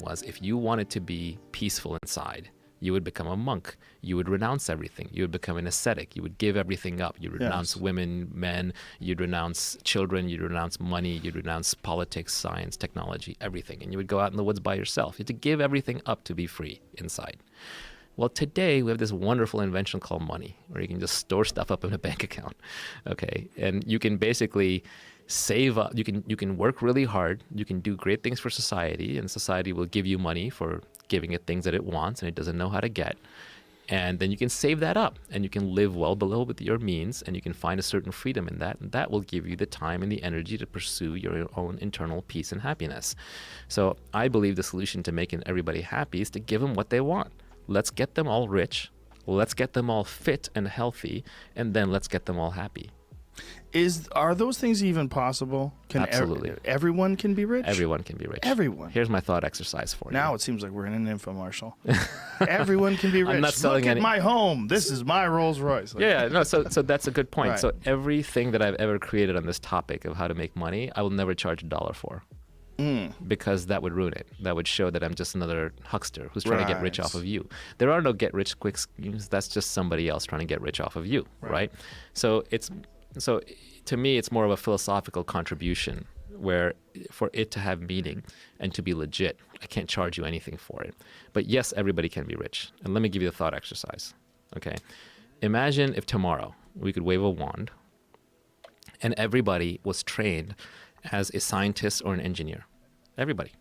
Speaker 14: Was if you wanted to be peaceful inside, you would become a monk. You would renounce everything. You would become an ascetic. You would give everything up. You'd renounce women, men. You'd renounce children. You'd renounce money. You'd renounce politics, science, technology, everything. And you would go out in the woods by yourself. You had to give everything up to be free inside. Well, today we have this wonderful invention called money, where you can just store stuff up in a bank account, okay? And you can basically save up. You can work really hard. You can do great things for society, and society will give you money for giving it things that it wants and it doesn't know how to get. And then you can save that up, and you can live well below with your means, and you can find a certain freedom in that, and that will give you the time and the energy to pursue your own internal peace and happiness. So I believe the solution to making everybody happy is to give them what they want. Let's get them all rich, let's get them all fit and healthy, and then let's get them all happy.
Speaker 13: Are those things even possible?
Speaker 14: Absolutely.
Speaker 13: Everyone can be rich?
Speaker 14: Everyone can be rich.
Speaker 13: Everyone.
Speaker 14: Here's my thought exercise for you.
Speaker 13: Now it seems like we're in an infomercial. Everyone can be rich.
Speaker 14: I'm not selling
Speaker 13: Look at my home. This is my Rolls Royce.
Speaker 14: So that's a good point.
Speaker 13: Right.
Speaker 14: So everything that I've ever created on this topic of how to make money, I will never charge $1 for. Because that would ruin it. That would show that I'm just another huckster who's trying to get rich off of you. There are no get-rich-quick schemes. That's just somebody else trying to get rich off of you, right? So to me, it's more of a philosophical contribution where for it to have meaning and to be legit, I can't charge you anything for it. But yes, everybody can be rich. And let me give you a thought exercise, okay? Imagine if tomorrow we could wave a wand and everybody was trained as a scientist or an engineer. Everybody.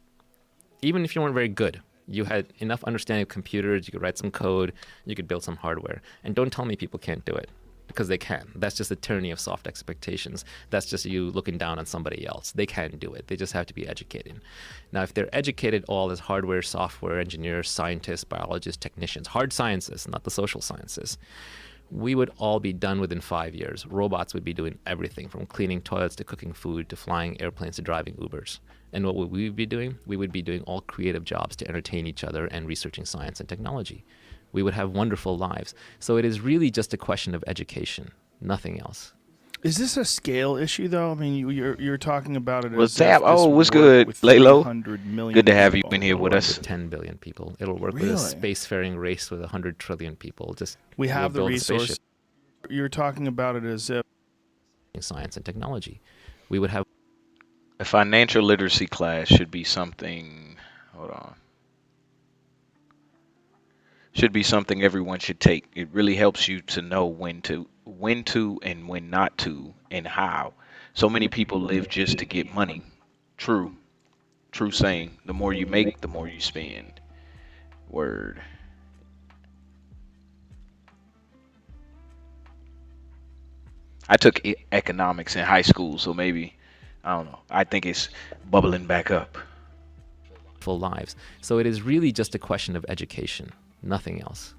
Speaker 14: Even if you weren't very good, you had enough understanding of computers, you could write some code, you could build some hardware. And don't tell me people can't do it, because they can. That's just the tyranny of soft expectations. That's just you looking down on somebody else. They can do it. They just have to be educated. Now, if they're educated all as hardware, software engineers, scientists, biologists, technicians, hard sciences, not the social sciences, we would all be done within 5 years. Robots would be doing everything from cleaning toilets to cooking food to flying airplanes to driving Ubers. And what would we be doing? We would be doing all creative jobs to entertain each other and researching science and technology. We would have wonderful lives. So it is really just a question of education, nothing else.
Speaker 13: Is this a scale issue, though? I mean, you're talking about it
Speaker 1: What's
Speaker 13: as if
Speaker 1: up?
Speaker 13: this
Speaker 1: Oh,
Speaker 13: would
Speaker 1: what's
Speaker 13: work
Speaker 1: good,
Speaker 13: with
Speaker 1: Laylo?
Speaker 13: 300 million
Speaker 1: Good to have you
Speaker 13: people.
Speaker 1: in here with us.
Speaker 14: 10 billion people. It'll work with
Speaker 13: Really?
Speaker 14: a spacefaring race with 100 trillion people. Just
Speaker 13: We have the
Speaker 14: build a
Speaker 13: resource.
Speaker 14: spaceship.
Speaker 13: You're talking about it as if
Speaker 14: Science and technology. We would have
Speaker 1: A financial literacy class should be something. Hold on. Should be something everyone should take. It really helps you to know when to and when not to and how. So many people live just to get money. True saying. The more you make, the more you spend. Word. I took economics in high school, so maybe, I don't know. I think it's bubbling back up.
Speaker 14: full lives. So it is really just a question of education, nothing else.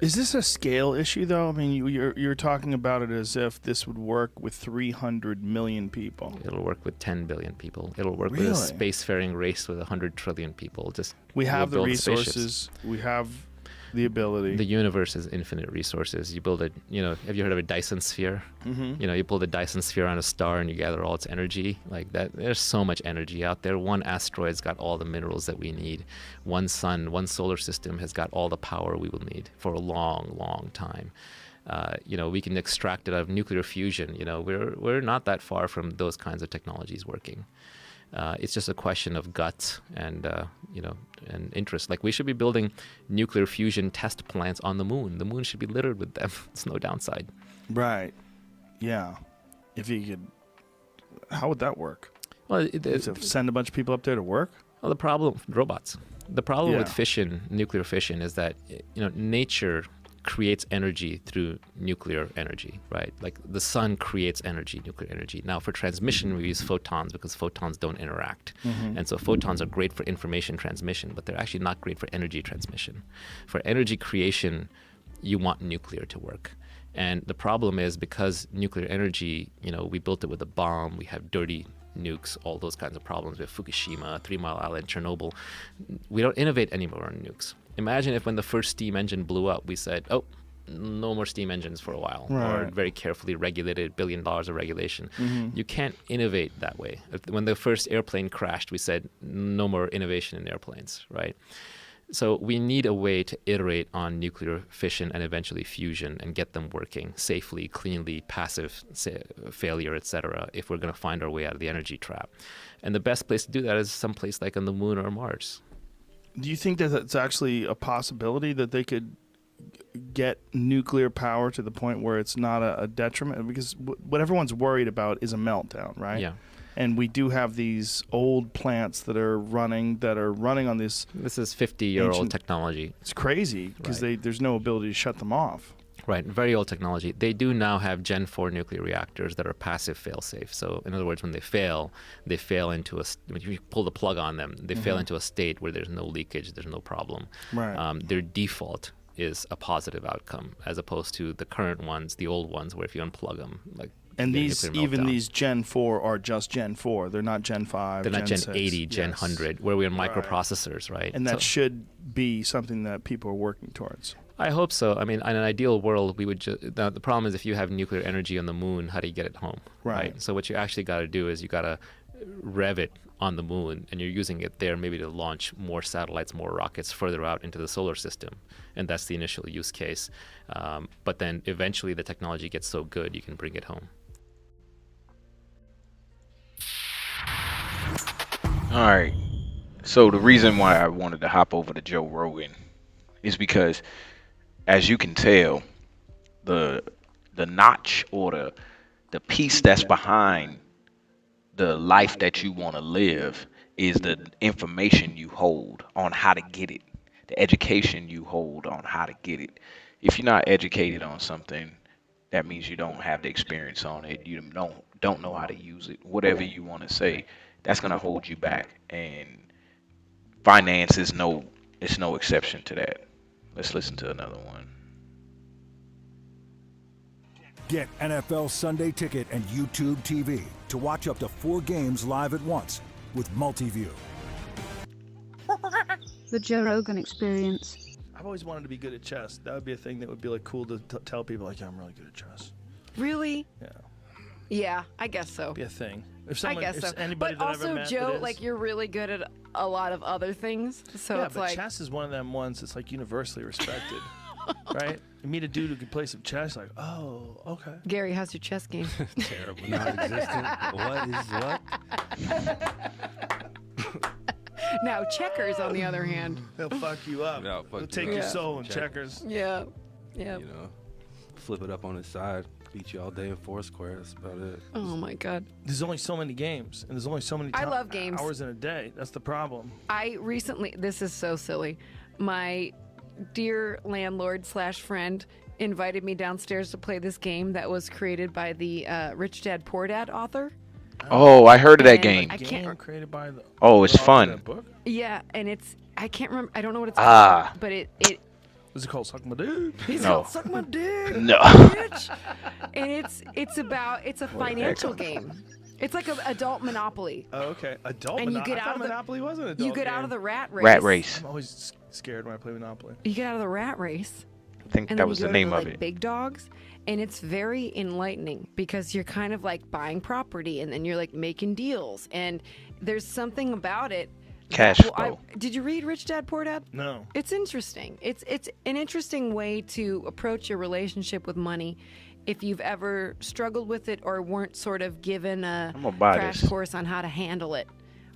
Speaker 13: Is this a scale issue, though? I mean, you're talking about it as if this would work with 300 million people.
Speaker 14: It'll work with 10 billion people. It'll work with
Speaker 13: Really?
Speaker 14: a spacefaring race with 100 trillion people. Just
Speaker 13: We have the
Speaker 14: build
Speaker 13: resources.
Speaker 14: spaceships.
Speaker 13: We have the ability.
Speaker 14: The universe is infinite resources. You build a, have you heard of a Dyson sphere?
Speaker 13: Mhm.
Speaker 14: You build a Dyson sphere on a star and you gather all its energy. Like that, there's so much energy out there. One asteroid's got all the minerals that we need. One sun, one solar system has got all the power we will need for a long, long time. We can extract it out of nuclear fusion. We're not that far from those kinds of technologies working. It's just a question of guts and and interest. Like we should be building nuclear fusion test plants on the moon. The moon should be littered with them. It's no downside.
Speaker 13: Right. Yeah. If you could, how would that work?
Speaker 14: Well,
Speaker 13: To send a bunch of people up there to work?
Speaker 14: Well, the problem, robots. The problem with
Speaker 13: Yeah.
Speaker 14: fission, nuclear fission, is that nature creates energy through nuclear energy, right? Like the sun creates energy, nuclear energy. Now, for transmission, we use photons because photons don't interact, and so photons are great for information transmission, but they're actually not great for energy transmission. For energy creation, you want nuclear to work. And the problem is because nuclear energy, we built it with a bomb, we have dirty nukes, all those kinds of problems. We have Fukushima, 3 Mile Island, Chernobyl. We don't innovate anymore on nukes. Imagine if when the first steam engine blew up, we said, oh, no more steam engines for a while, or
Speaker 13: Right.
Speaker 14: very carefully regulated, $1 billion of regulation.
Speaker 13: Mhm.
Speaker 14: You can't innovate that way. When the first airplane crashed, we said, no more innovation in airplanes, right? So we need a way to iterate on nuclear fission and eventually fusion and get them working safely, cleanly, passive failure, etc., if we're going to find our way out of the energy trap. And the best place to do that is someplace like on the moon or Mars.
Speaker 13: Do you think that that's actually a possibility that they could get nuclear power to the point where it's not a detriment? Because what everyone's worried about is a meltdown, right?
Speaker 14: Yeah.
Speaker 13: And we do have these old plants that are running on this.
Speaker 14: This is 50-year-old
Speaker 13: ancient-
Speaker 14: technology.
Speaker 13: It's crazy because there's no ability to shut them off.
Speaker 14: Right, very old technology. They do now have Gen 4 nuclear reactors that are passive fail-safe. So, in other words, when they fail into when you pull the plug on them, they fail into a state where there's no leakage, there's no problem.
Speaker 13: Right.
Speaker 14: Their default is a positive outcome, as opposed to the current ones, the old ones, where if you unplug them, like.
Speaker 13: And
Speaker 14: you get a
Speaker 13: these,
Speaker 14: nuclear
Speaker 13: even
Speaker 14: meltdown.
Speaker 13: these Gen 4 are just Gen 4. They're not Gen 5.
Speaker 14: They're not Gen
Speaker 13: 6.
Speaker 14: 80, Gen
Speaker 13: Yes.
Speaker 14: 100, where we're in
Speaker 13: Right.
Speaker 14: microprocessors, right?
Speaker 13: And that
Speaker 14: So-
Speaker 13: should be something that people are working towards.
Speaker 14: I hope so. I mean, in an ideal world, we would just. The problem is, if you have nuclear energy on the moon, how do you get it home?
Speaker 13: Right.
Speaker 14: So what you actually got to do is you got to rev it on the moon, and you're using it there maybe to launch more satellites, more rockets further out into the solar system, and that's the initial use case. But then eventually, the technology gets so good, you can bring it home.
Speaker 1: All right. So the reason why I wanted to hop over to Joe Rogan is because, as you can tell, the notch or the piece that's behind the life that you want to live is the information you hold on how to get it, the education you hold on how to get it. If you're not educated on something, that means you don't have the experience on it. You don't know how to use it. Whatever you want to say, that's gonna hold you back. And finance is no exception to that. Let's listen to another one.
Speaker 15: Get NFL Sunday Ticket and YouTube TV to watch up to 4 games live at once with Multiview.
Speaker 16: The Joe Rogan Experience.
Speaker 13: I've always wanted to be good at chess. That would be a thing that would be like cool to tell people, like, yeah, I'm really good at chess.
Speaker 16: Really?
Speaker 13: Yeah.
Speaker 17: Yeah, I guess so.
Speaker 13: Be a thing. If
Speaker 17: I
Speaker 13: someone,
Speaker 17: guess
Speaker 13: if
Speaker 17: so.
Speaker 13: anybody
Speaker 17: But
Speaker 13: that
Speaker 17: also,
Speaker 13: I've ever met
Speaker 17: Joe,
Speaker 13: that is,
Speaker 17: like you're really good at a lot of other things. So
Speaker 13: yeah,
Speaker 17: it's
Speaker 13: but
Speaker 17: like
Speaker 13: chess is one of them ones that's like universally respected, right? You meet a dude who can play some chess, like, oh, okay.
Speaker 17: Gary, how's your chess game?
Speaker 18: Terrible, non-existent. What is what?
Speaker 17: Now checkers, on the other hand.
Speaker 13: They'll fuck you up.
Speaker 18: Yeah, fuck
Speaker 13: They'll
Speaker 18: you
Speaker 13: take
Speaker 18: up.
Speaker 13: your soul in
Speaker 18: Check-
Speaker 13: checkers.
Speaker 17: Yeah. Yeah.
Speaker 18: You know, flip it up on its side, beat you all day in Foursquare. That's about it.
Speaker 17: Oh my God.
Speaker 13: There's only so many games, and there's only so many
Speaker 17: I love games.
Speaker 13: hours in a day. That's the problem.
Speaker 17: I recently, this is so silly. My dear landlord / friend invited me downstairs to play this game that was created by the Rich Dad Poor Dad author.
Speaker 1: Oh, I heard of that
Speaker 17: And
Speaker 1: game.
Speaker 17: I can't.
Speaker 13: Created by the.
Speaker 1: Oh, it's
Speaker 13: the author of
Speaker 1: fun.
Speaker 13: that book?
Speaker 17: Yeah, and it's I can't remember. I don't know what it's
Speaker 1: Ah.
Speaker 17: called, but it
Speaker 13: Is it called Suck My Dick?
Speaker 17: It's
Speaker 1: No.
Speaker 17: called Suck My Dick.
Speaker 1: No.
Speaker 17: Bitch. And it's a
Speaker 1: the
Speaker 17: financial
Speaker 1: heck?
Speaker 17: game. It's like an adult Monopoly.
Speaker 13: Oh, okay. Adult
Speaker 17: And you
Speaker 13: Monopoly.
Speaker 17: get out of the-
Speaker 13: Monopoly was an adult
Speaker 17: You get out
Speaker 13: game.
Speaker 17: of the rat race.
Speaker 1: Rat Race.
Speaker 13: I'm always scared when I play Monopoly.
Speaker 17: You get out of the rat race.
Speaker 1: I think
Speaker 17: And
Speaker 1: that
Speaker 17: then
Speaker 1: was
Speaker 17: you
Speaker 1: the
Speaker 17: go
Speaker 1: name
Speaker 17: to
Speaker 1: of
Speaker 17: like
Speaker 1: it.
Speaker 17: big dogs, and it's very enlightening because you're kind of like buying property, and then you're like making deals, and there's something about it.
Speaker 1: Cash
Speaker 17: that-
Speaker 1: flow.
Speaker 17: Did you read Rich Dad Poor Dad?
Speaker 13: No.
Speaker 17: It's interesting. It's an interesting way to approach your relationship with money. If you've ever struggled with it or weren't sort of given a
Speaker 1: I'm gonna buy
Speaker 17: crash
Speaker 1: this.
Speaker 17: course on how to handle it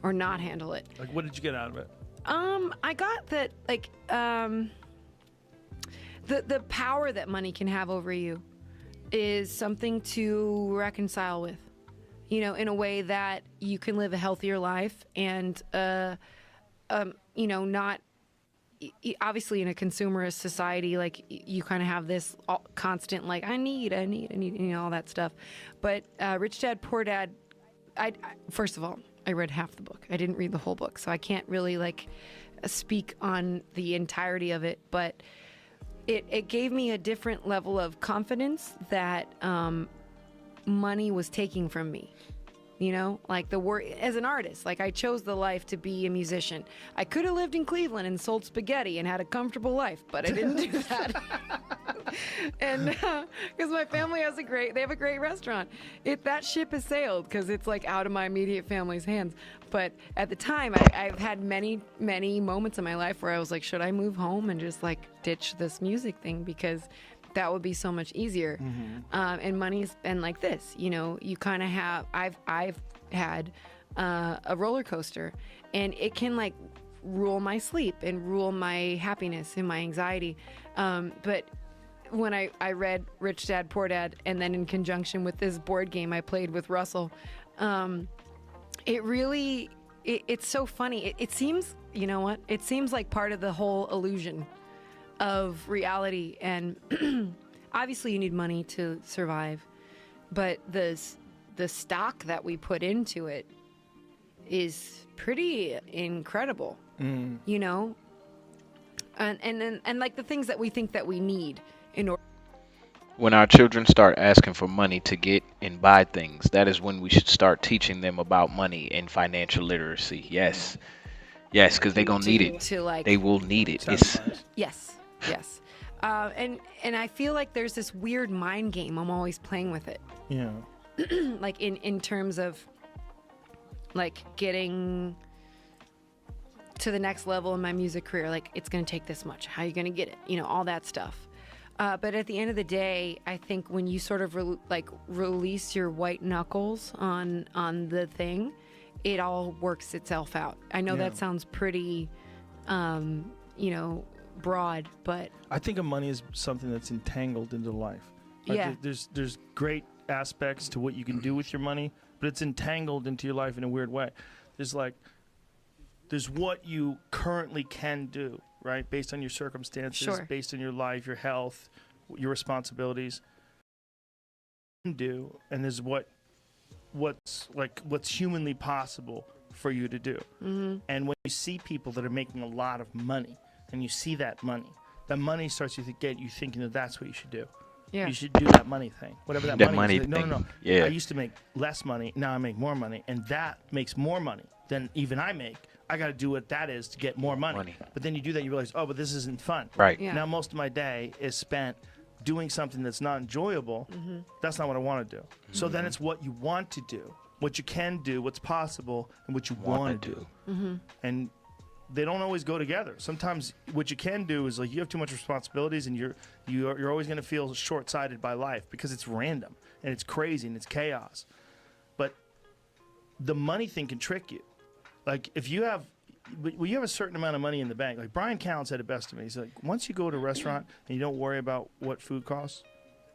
Speaker 17: or not handle it.
Speaker 13: Like, what did you get out of it?
Speaker 17: I got that the power that money can have over you is something to reconcile with, you know, in a way that you can live a healthier life and you know, not obviously in a consumerist society, like you kind of have this constant like I need, you know, all that stuff. But Rich Dad Poor Dad, I first of all, I read half the book. I didn't read the whole book, so I can't really like speak on the entirety of it. But it gave me a different level of confidence that money was taking from me. You know, like the work as an artist, like I chose the life to be a musician. I could have lived in Cleveland and sold spaghetti and had a comfortable life, but I didn't do that. And because my family has they have a great restaurant. That ship has sailed because it's like out of my immediate family's hands. But at the time, I've had many, many moments in my life where I was like, should I move home and just like ditch this music thing because that would be so much easier. And money's been like this, you know, you kind of have, I've had a roller coaster and it can like rule my sleep and rule my happiness and my anxiety. But when I read Rich Dad Poor Dad and then in conjunction with this board game I played with Russell, it really, it's so funny. It seems, you know what? It seems like part of the whole illusion of reality, and obviously you need money to survive, but the stock that we put into it is pretty incredible. You know, and like the things that we think that we need in order.
Speaker 1: When our children start asking for money to get and buy things, that is when we should start teaching them about money and financial literacy. Yes, because they're gonna need it. They will need it.
Speaker 17: Yes. And I feel like there's this weird mind game I'm always playing with it.
Speaker 13: Yeah.
Speaker 17: Like in terms of like getting to the next level in my music career, like it's going to take this much. How are you going to get it? You know, all that stuff. But at the end of the day, I think when you sort of release your white knuckles on the thing, it all works itself out. I know that sounds pretty, you know, broad, but
Speaker 13: I think of money as something that's entangled into life. Like
Speaker 17: Yeah.
Speaker 13: There's great aspects to what you can do with your money, but it's entangled into your life in a weird way. There's what you currently can do, right? Based on your circumstances,
Speaker 17: Sure.
Speaker 13: based on your life, your health, your responsibilities. Do and there's what's humanly possible for you to do. And when you see people that are making a lot of money, and you see that money starts to get you thinking that that's what you should do.
Speaker 17: Yeah.
Speaker 13: You should do that money thing, whatever that,
Speaker 1: That
Speaker 13: money
Speaker 1: money
Speaker 13: is. No.
Speaker 1: thing. Yeah.
Speaker 13: I used to make less money. Now I make more money, and that makes more money than even I make. I got to do what that is to get more money. But then you do that, you realize, oh, but this isn't fun.
Speaker 1: Right.
Speaker 17: Yeah.
Speaker 13: Now most of my day is spent doing something that's not enjoyable, that's not what I want to do. So then it's what you want to do, what you can do, what's possible, and what you want to do. And they don't always go together. Sometimes what you can do is like you have too much responsibilities, and you're always going to feel short-sighted by life because it's random and it's crazy and it's chaos. But the money thing can trick you. Like if you have a certain amount of money in the bank, like Brian Callen said it best to me. He's like, once you go to a restaurant and you don't worry about what food costs,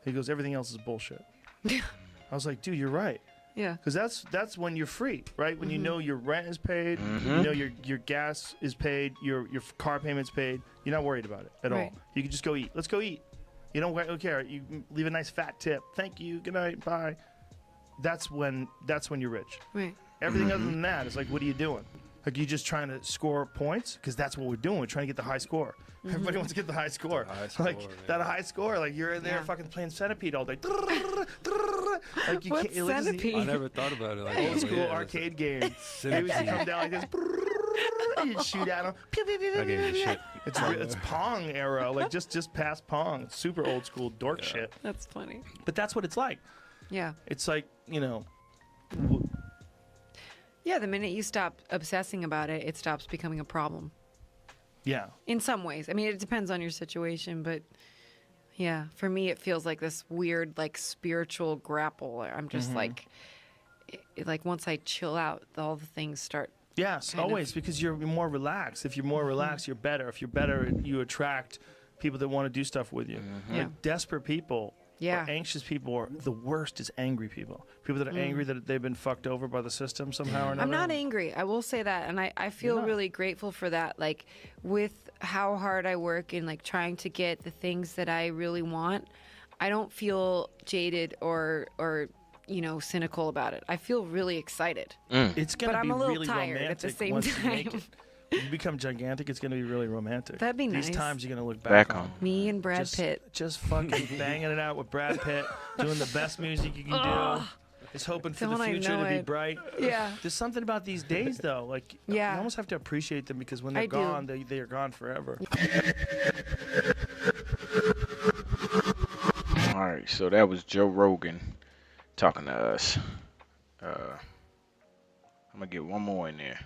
Speaker 13: he goes, everything else is bullshit. I was like, dude, you're right.
Speaker 17: Yeah.
Speaker 13: Because that's when you're free, right? When you know your rent is paid, you know your gas is paid, your car payment's paid. You're not worried about it at all. You can just go eat. Let's go eat. You don't care. You leave a nice fat tip. Thank you. Good night. Bye. That's when you're rich.
Speaker 17: Right.
Speaker 13: Everything other than that is like, what are you doing? Like, you just trying to score points? Because that's what we're doing. We're trying to get the high score. Everybody wants to get the high score. That high score. Like, you're in there fucking playing Centipede all day. Like, you
Speaker 17: What's
Speaker 13: can't,
Speaker 17: Centipede?
Speaker 18: I never thought about it like
Speaker 13: old
Speaker 18: that.
Speaker 13: school arcade game. They used to come down like this. You shoot at them. Pew, pew, pew, pew, pew, pew. It's Pong era. Like, just past Pong. It's super old school dork shit.
Speaker 17: That's funny.
Speaker 13: But that's what it's like.
Speaker 17: Yeah.
Speaker 13: It's like,
Speaker 17: Yeah, the minute you stop obsessing about it, it stops becoming a problem.
Speaker 13: Yeah.
Speaker 17: In some ways. I mean, it depends on your situation, but yeah, for me, it feels like this weird, like, spiritual grapple. I'm just like once I chill out, all the things start.
Speaker 13: Yes, always, because you're more relaxed. If you're more relaxed, you're better. If you're better, you attract people that want to do stuff with you. Like desperate people.
Speaker 17: Yeah.
Speaker 13: Or anxious people, or the worst is angry people. People that are angry that they've been fucked over by the system somehow or another.
Speaker 17: I'm not angry. I will say that. And I feel really grateful for that. Like, with how hard I work in, like, trying to get the things that I really want, I don't feel jaded or cynical about it. I feel really excited.
Speaker 13: It's going to be
Speaker 17: I'm a little
Speaker 13: really
Speaker 17: tired
Speaker 13: romantic
Speaker 17: at the same
Speaker 13: once you make
Speaker 17: time.
Speaker 13: it. When you become gigantic, it's going to be really romantic.
Speaker 17: That'd be nice.
Speaker 13: These times you're going to look back on.
Speaker 17: Me and Brad Pitt.
Speaker 13: Just fucking banging it out with Brad Pitt, doing the best music you can do. Just hoping for the future to be bright.
Speaker 17: Yeah.
Speaker 13: There's something about these days, though. Like, you almost have to appreciate them, because when they're gone, they are gone forever.
Speaker 1: All right, so that was Joe Rogan talking to us. I'm going to get one more in there.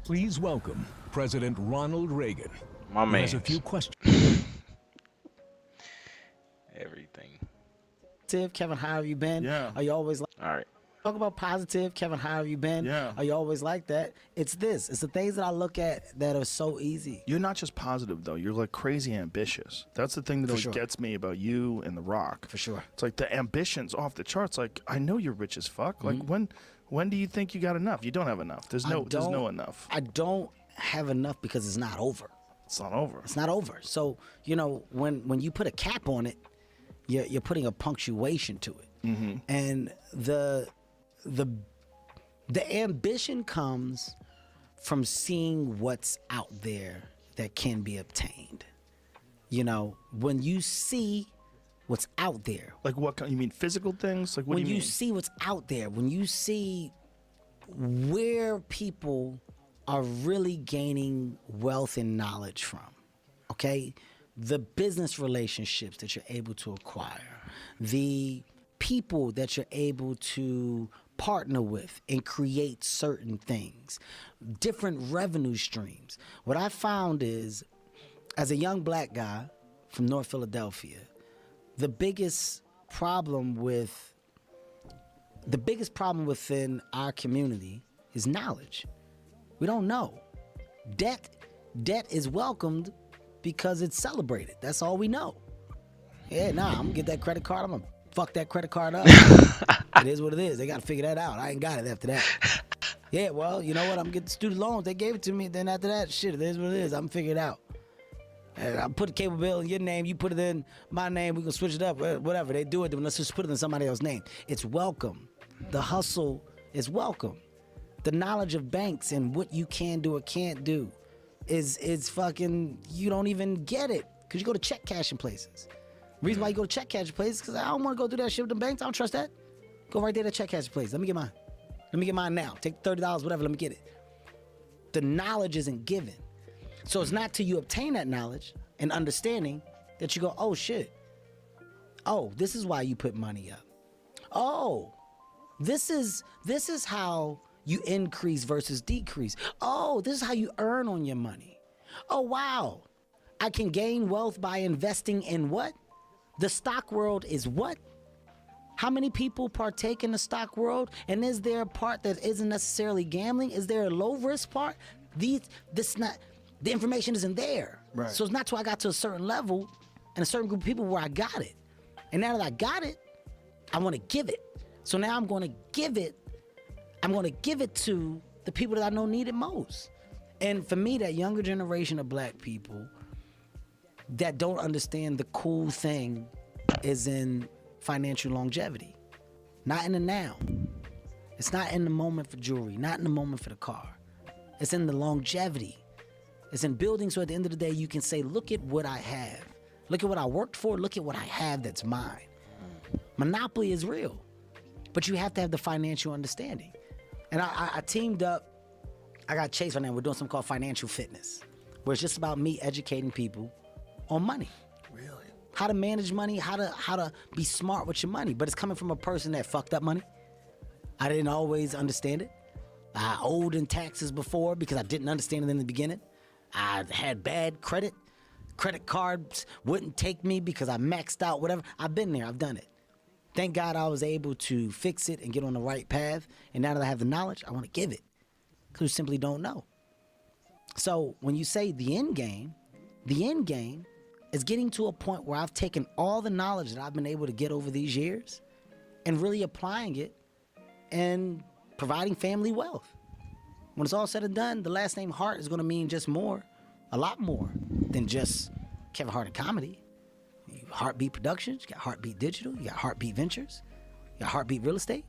Speaker 15: Please welcome President Ronald Reagan.
Speaker 1: My man.
Speaker 15: Has a few questions.
Speaker 1: Everything.
Speaker 19: Kevin, how have you been?
Speaker 13: Yeah.
Speaker 19: Are you always like?
Speaker 1: All right.
Speaker 19: Talk about positive, Kevin. How have you been?
Speaker 13: Yeah.
Speaker 19: Are you always like that? It's the things that I look at that are so easy.
Speaker 13: You're not just positive, though. You're like crazy ambitious. That's the thing that always gets me about you and The Rock.
Speaker 19: For sure.
Speaker 13: It's like the ambition's off the charts. Like, I know you're rich as fuck. Like, when do you think you got enough? You don't have enough. There's no enough.
Speaker 19: I don't have enough because it's not over.
Speaker 13: It's not over.
Speaker 19: It's not over. So, when you put a cap on it, you're putting a punctuation to it. And the ambition comes from seeing what's out there that can be obtained. When you see what's out there.
Speaker 13: Like what? You mean physical things? Like what do you mean?
Speaker 19: When you see what's out there, when you see where people are really gaining wealth and knowledge from, okay? The business relationships that you're able to acquire, the people that you're able to partner with and create certain things, different revenue streams. What I found is, as a young black guy from North Philadelphia, the biggest problem within our community is knowledge. We don't know. Debt is welcomed because it's celebrated. That's all we know. Yeah, I'm gonna get that credit card. I'm gonna fuck that credit card up. It is what it is. They gotta figure that out. I ain't got it after that. Yeah, well, you know what? I'm getting student loans. They gave it to me. Then after that, shit, it is what it is. I'm figuring it out. And I put the cable bill in your name, you put it in my name, we can switch it up, whatever. They do it, then let's just put it in somebody else's name. It's welcome. The hustle is welcome. The knowledge of banks and what you can do or can't do is fucking, you don't even get it. Because you go to check cashing places. The reason why you go to check cashing places is because I don't want to go do that shit with the banks. I don't trust that. Go right there to check cashing place. Let me get mine. Let me get mine now. Take $30, whatever, let me get it. The knowledge isn't given. So it's not till you obtain that knowledge and understanding that you go, oh shit. Oh, this is why you put money up. Oh, this is how you increase versus decrease. Oh, this is how you earn on your money. Oh, wow. I can gain wealth by investing in what? The stock world is what? How many people partake in the stock world? And is there a part that isn't necessarily gambling? Is there a low risk part? The information isn't there.
Speaker 13: Right.
Speaker 19: So it's not till I got to a certain level and a certain group of people where I got it. And now that I got it, I want to give it. So now I'm going to give it to the people that I know need it most. And for me, that younger generation of black people that don't understand the cool thing is in financial longevity. Not in the now. It's not in the moment for jewelry, not in the moment for the car. It's in the longevity. It's in building so at the end of the day you can say, look at what I have. Look at what I worked for, look at what I have that's mine. Monopoly is real, but you have to have the financial understanding. And I teamed up, I got Chase right now, we're doing something called Financial Fitness, where it's just about me educating people on money.
Speaker 13: Really?
Speaker 19: How to manage money, how to be smart with your money. But it's coming from a person that fucked up money. I didn't always understand it. I owed in taxes before because I didn't understand it in the beginning. I had bad credit. Credit cards wouldn't take me because I maxed out, whatever. I've been there, I've done it. Thank God I was able to fix it and get on the right path. And now that I have the knowledge, I want to give it. Because we simply don't know. So when you say the end game is getting to a point where I've taken all the knowledge that I've been able to get over these years and really applying it and providing family wealth. When it's all said and done, the last name Hart is going to mean just more, a lot more than just Kevin Hart and comedy. You Heartbeat Productions, you got Heartbeat Digital, you got Heartbeat Ventures, you got Heartbeat Real Estate.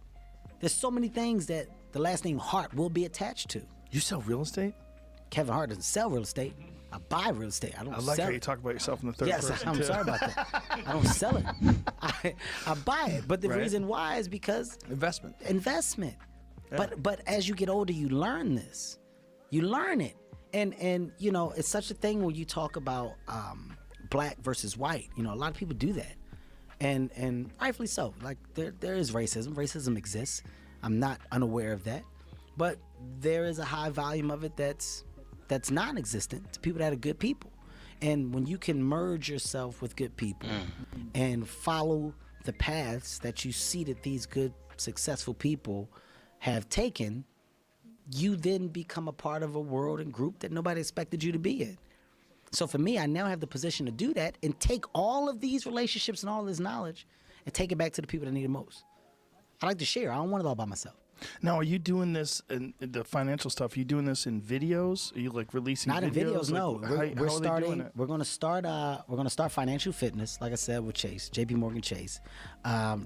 Speaker 19: There's so many things that the last name Hart will be attached to.
Speaker 13: You sell real estate?
Speaker 19: Kevin Hart doesn't sell real estate. I buy real estate. I don't sell it.
Speaker 13: I like how you talk about yourself in the third person.
Speaker 19: Yes, I'm sorry about that. I don't sell it. I buy it. But the reason why is because investment. Yeah. But as you get older, you learn this. You learn it. And you know, it's such a thing when you talk about black versus white. You know, a lot of people do that. And rightfully so. Like there is racism. Racism exists. I'm not unaware of that. But there is a high volume of it that's non-existent to people that are good people. And when you can merge yourself with good people and follow the paths that you see that these good, successful people have taken, you then become a part of a world and group that nobody expected you to be in. So for me, I now have the position to do that and take all of these relationships and all this knowledge and take it back to the people that need it most. I like to share. I don't want it all by myself.
Speaker 13: Now, are you doing this in the financial stuff? Are you doing this in videos? Are you like releasing
Speaker 19: Not
Speaker 13: videos?
Speaker 19: in videos, no.
Speaker 13: Like,
Speaker 19: We're starting. We're going to start Financial Fitness, like I said, with Chase, JP Morgan Chase,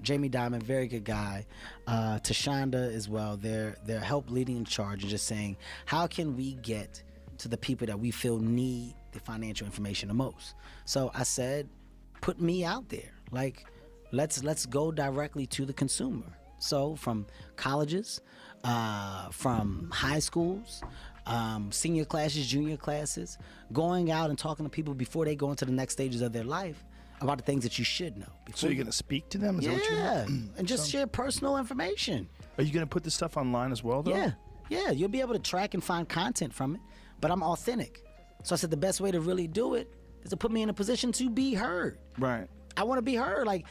Speaker 19: Jamie Dimon, very good guy, Tashonda as well. They're help leading in charge and just saying, how can we get to the people that we feel need the financial information the most? So I said, put me out there. Like, let's go directly to the consumer. So from colleges, from high schools, senior classes, junior classes, going out and talking to people before they go into the next stages of their life about the things that you should know.
Speaker 13: So you're going to speak to them? Is that what you
Speaker 19: and just share personal information.
Speaker 13: Are you going to put this stuff online as well, though?
Speaker 19: Yeah. You'll be able to track and find content from it, but I'm authentic. So I said the best way to really do it is to put me in a position to be heard.
Speaker 13: Right.
Speaker 19: I want to be heard. Like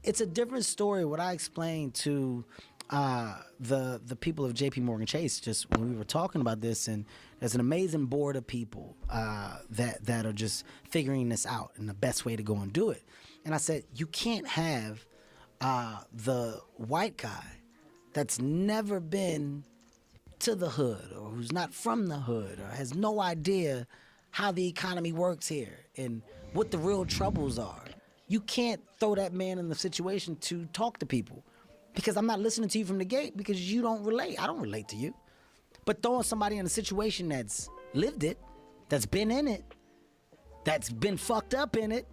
Speaker 19: it's a different story what I explained to the people of JP Morgan Chase just when we were talking about this, and there's an amazing board of people that are just figuring this out and the best way to go and do it. And I said, you can't have the white guy that's never been to the hood or who's not from the hood or has no idea how the economy works here and what the real troubles are. You can't throw that man in the situation to talk to people because I'm not listening to you from the gate because you don't relate. I don't relate to you. But throwing somebody in a situation that's lived it, that's been in it, that's been fucked up in it,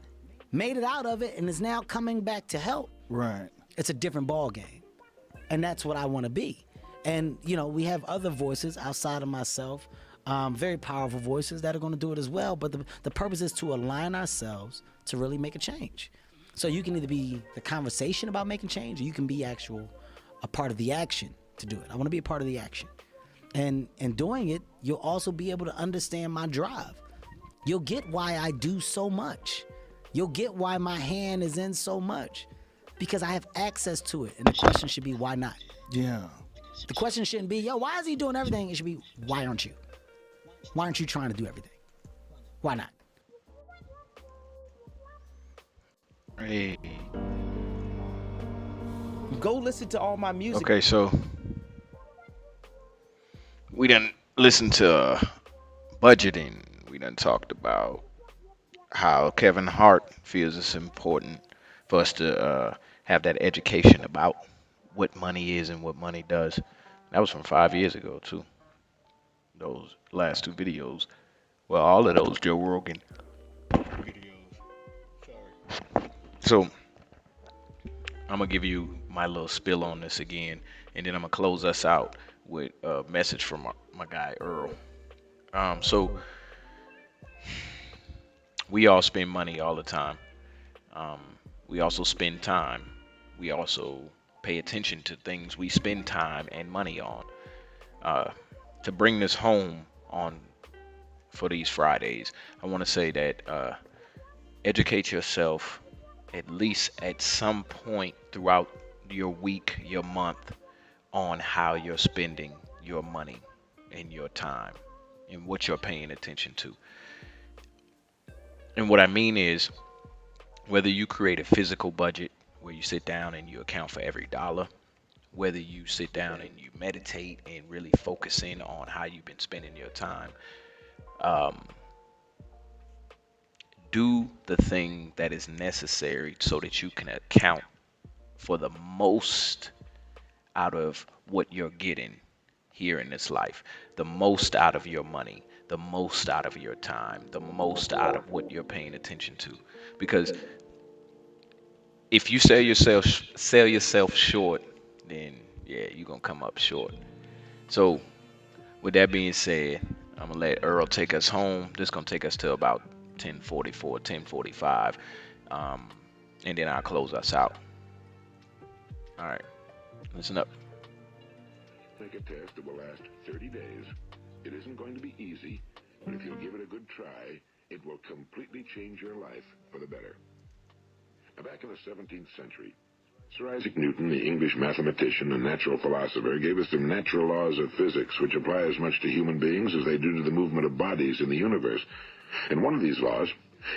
Speaker 19: made it out of it, and is now coming back to help.
Speaker 13: Right.
Speaker 19: It's a different ball game. And that's what I want to be. And, you know, we have other voices outside of myself very powerful voices that are going to do it as well. But the purpose is to align ourselves to really make a change. So you can either be the conversation about making change, or you can be a part of the action to do it. I want to be a part of the action. And in doing it, you'll also be able to understand my drive. You'll get why I do so much. You'll get why my hand is in so much, because I have access to it. And the question should be, why not?
Speaker 13: Yeah.
Speaker 19: The question shouldn't be, yo, why is he doing everything? It should be, why aren't you? Why aren't you trying to do everything? Why not?
Speaker 1: Hey.
Speaker 20: Go listen to all my music.
Speaker 1: Okay, so we done listened to budgeting. We done talked about how Kevin Hart feels it's important for us to have that education about what money is and what money does. That was from 5 years ago too. Those last two videos. Well, all of those Joe Rogan videos. Sorry. So I'm gonna give you my little spill on this again, and then I'm gonna close us out with a message from my guy Earl. So we all spend money all the time. We also spend time. We also pay attention to things we spend time and money on. To bring this home on for these Fridays, I want to say that educate yourself at least at some point throughout your week, your month, on how you're spending your money and your time and what you're paying attention to. And what I mean is, whether you create a physical budget where you sit down and you account for every dollar, whether you sit down and you meditate and really focus in on how you've been spending your time, do the thing that is necessary so that you can account for the most out of what you're getting here in this life, the most out of your money, the most out of your time, the most out of what you're paying attention to. Because if you sell yourself short, then yeah, you're gonna come up short. So with that being said, I'm gonna let Earl take us home. This is gonna take us to about 10:44, 10:45, and then I'll close us out. All right, listen up.
Speaker 21: Take a test that will last 30 days. It isn't going to be easy, but if you'll give it a good try, it will completely change your life for the better. Now, back in the 17th century, Sir Isaac Newton, the English mathematician and natural philosopher, gave us some natural laws of physics which apply as much to human beings as they do to the movement of bodies in the universe. And one of these laws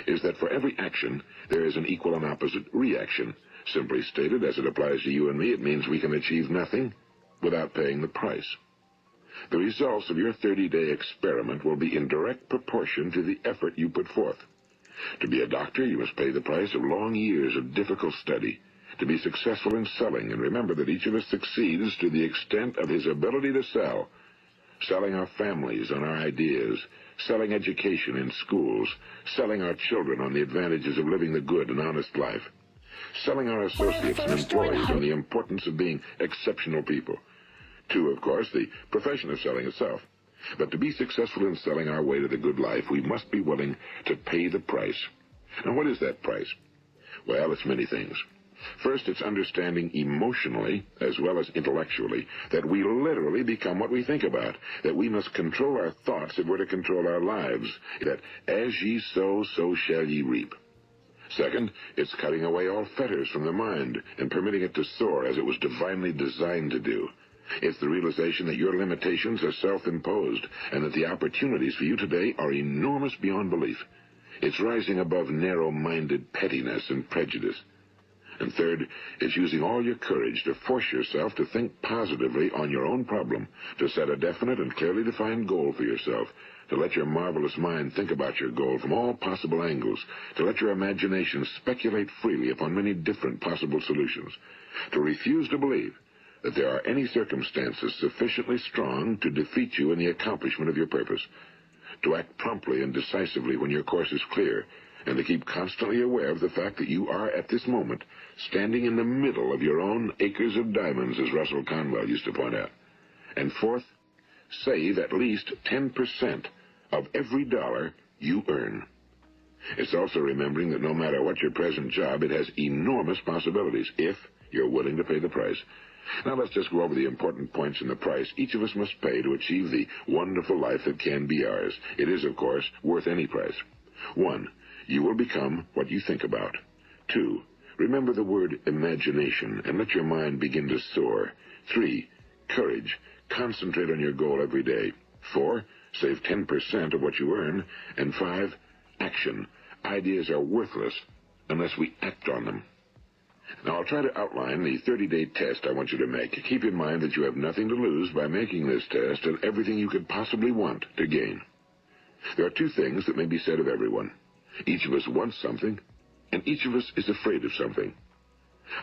Speaker 21: is that for every action, there is an equal and opposite reaction. Simply stated, as it applies to you and me, it means we can achieve nothing without paying the price. The results of your 30-day experiment will be in direct proportion to the effort you put forth. To be a doctor, you must pay the price of long years of difficult study. To be successful in selling, and remember that each of us succeeds to the extent of his ability to sell. Selling our families on our ideas, selling education in schools, selling our children on the advantages of living the good and honest life, selling our associates and employees on the importance of being exceptional people. To, of course, the profession of selling itself. But to be successful in selling our way to the good life, we must be willing to pay the price. And what is that price? Well, it's many things. First, it's understanding emotionally, as well as intellectually, that we literally become what we think about, that we must control our thoughts if we're to control our lives, that as ye sow, so shall ye reap. Second, it's cutting away all fetters from the mind and permitting it to soar as it was divinely designed to do. It's the realization that your limitations are self-imposed and that the opportunities for you today are enormous beyond belief. It's rising above narrow-minded pettiness and prejudice. And third, it's using all your courage to force yourself to think positively on your own problem, to set a definite and clearly defined goal for yourself, to let your marvelous mind think about your goal from all possible angles, to let your imagination speculate freely upon many different possible solutions, to refuse to believe that there are any circumstances sufficiently strong to defeat you in the accomplishment of your purpose, to act promptly and decisively when your course is clear, and to keep constantly aware of the fact that you are, at this moment, standing in the middle of your own acres of diamonds, as Russell Conwell used to point out. And fourth, save at least 10% of every dollar you earn. It's also remembering that no matter what your present job, it has enormous possibilities if you're willing to pay the price. Now let's just go over the important points in the price each of us must pay to achieve the wonderful life that can be ours. It is, of course, worth any price. 1. You will become what you think about. 2. Remember the word imagination and let your mind begin to soar. 3. Courage. Concentrate on your goal every day. 4. Save 10% of what you earn. And 5. Action. Ideas are worthless unless we act on them. Now, I'll try to outline the 30-day test I want you to make. Keep in mind that you have nothing to lose by making this test and everything you could possibly want to gain. There are 2 things that may be said of everyone. Each of us wants something, and each of us is afraid of something.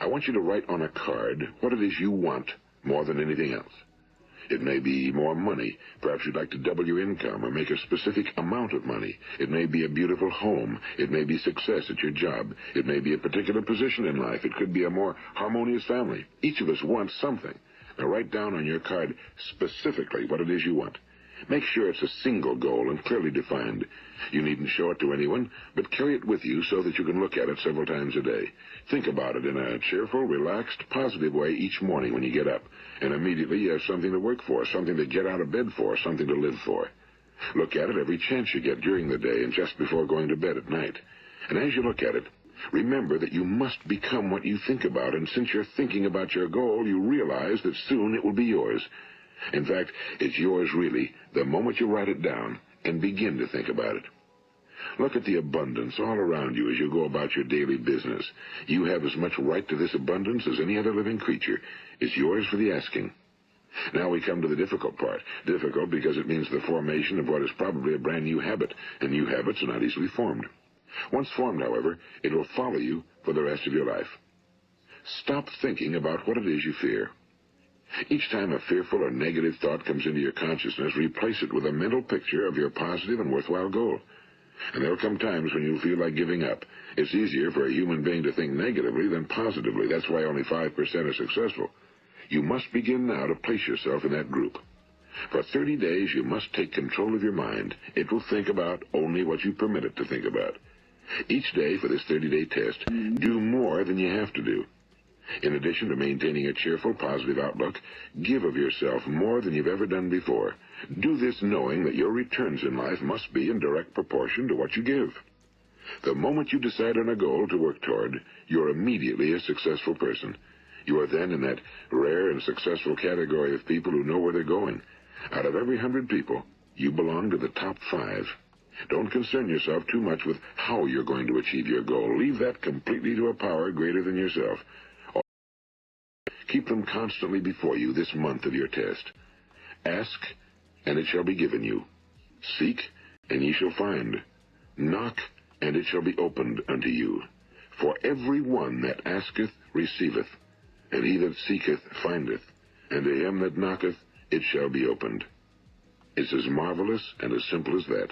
Speaker 21: I want you to write on a card what it is you want more than anything else. It may be more money. Perhaps you'd like to double your income or make a specific amount of money. It may be a beautiful home. It may be success at your job. It may be a particular position in life. It could be a more harmonious family. Each of us wants something. Now write down on your card specifically what it is you want. Make sure it's a single goal and clearly defined. You needn't show it to anyone, but carry it with you so that you can look at it several times a day. Think about it in a cheerful, relaxed, positive way each morning when you get up. And immediately you have something to work for, something to get out of bed for, something to live for. Look at it every chance you get during the day and just before going to bed at night. And as you look at it, remember that you must become what you think about, and since you're thinking about your goal, you realize that soon it will be yours. In fact, it's yours really the moment you write it down and begin to think about it. Look at the abundance all around you as you go about your daily business. You have as much right to this abundance as any other living creature. It's yours for the asking. Now we come to the difficult part. Difficult because it means the formation of what is probably a brand new habit, and new habits are not easily formed. Once formed, however, it will follow you for the rest of your life. Stop thinking about what it is you fear. Each time a fearful or negative thought comes into your consciousness, replace it with a mental picture of your positive and worthwhile goal. And there will come times when you'll feel like giving up. It's easier for a human being to think negatively than positively. That's why only 5% are successful. You must begin now to place yourself in that group. For 30 days, you must take control of your mind. It will think about only what you permit it to think about. Each day for this 30-day test, do more than you have to do. In addition to maintaining a cheerful, positive outlook, give of yourself more than you've ever done before. Do this knowing that your returns in life must be in direct proportion to what you give. The moment you decide on a goal to work toward, you're immediately a successful person. You are then in that rare and successful category of people who know where they're going. Out of every 100 people, you belong to the top 5. Don't concern yourself too much with how you're going to achieve your goal. Leave that completely to a power greater than yourself. Keep them constantly before you this month of your test. Ask, and it shall be given you. Seek, and ye shall find. Knock, and it shall be opened unto you. For every one that asketh receiveth, and he that seeketh findeth, and to him that knocketh it shall be opened. It's as marvelous and as simple as that.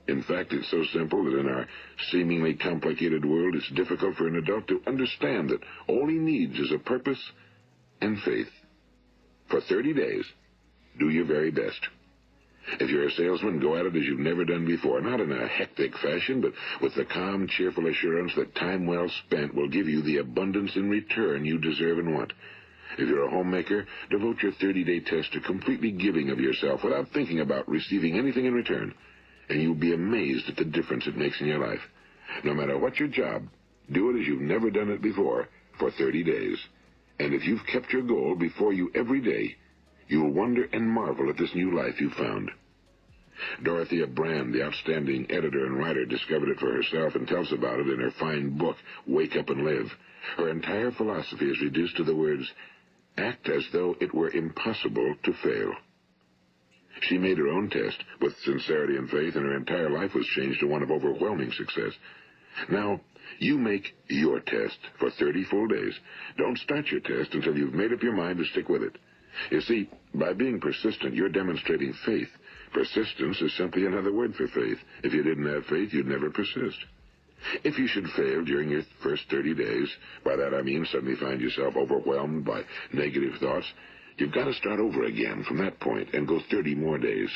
Speaker 21: In fact, it's so simple that in our seemingly complicated world, it's difficult for an adult to understand that all he needs is a purpose and faith. For 30 days, do your very best. If you're a salesman, go at it as you've never done before, not in a hectic fashion, but with the calm, cheerful assurance that time well spent will give you the abundance in return you deserve and want. If you're a homemaker, devote your 30-day test to completely giving of yourself without thinking about receiving anything in return, and you'll be amazed at the difference it makes in your life. No matter what your job, do it as you've never done it before for 30 days. And if you've kept your goal before you every day, you'll wonder and marvel at this new life you've found. Dorothea Brand, the outstanding editor and writer, discovered it for herself and tells about it in her fine book, Wake Up and Live. Her entire philosophy is reduced to the words, act as though it were impossible to fail. She made her own test with sincerity and faith, and her entire life was changed to one of overwhelming success. Now, you make your test for 30 full days. Don't start your test until you've made up your mind to stick with it. You see, by being persistent, you're demonstrating faith. Persistence is simply another word for faith. If you didn't have faith, you'd never persist. If you should fail during your first 30 days, by that I mean suddenly find yourself overwhelmed by negative thoughts, You've got to start over again from that point and go 30 more days.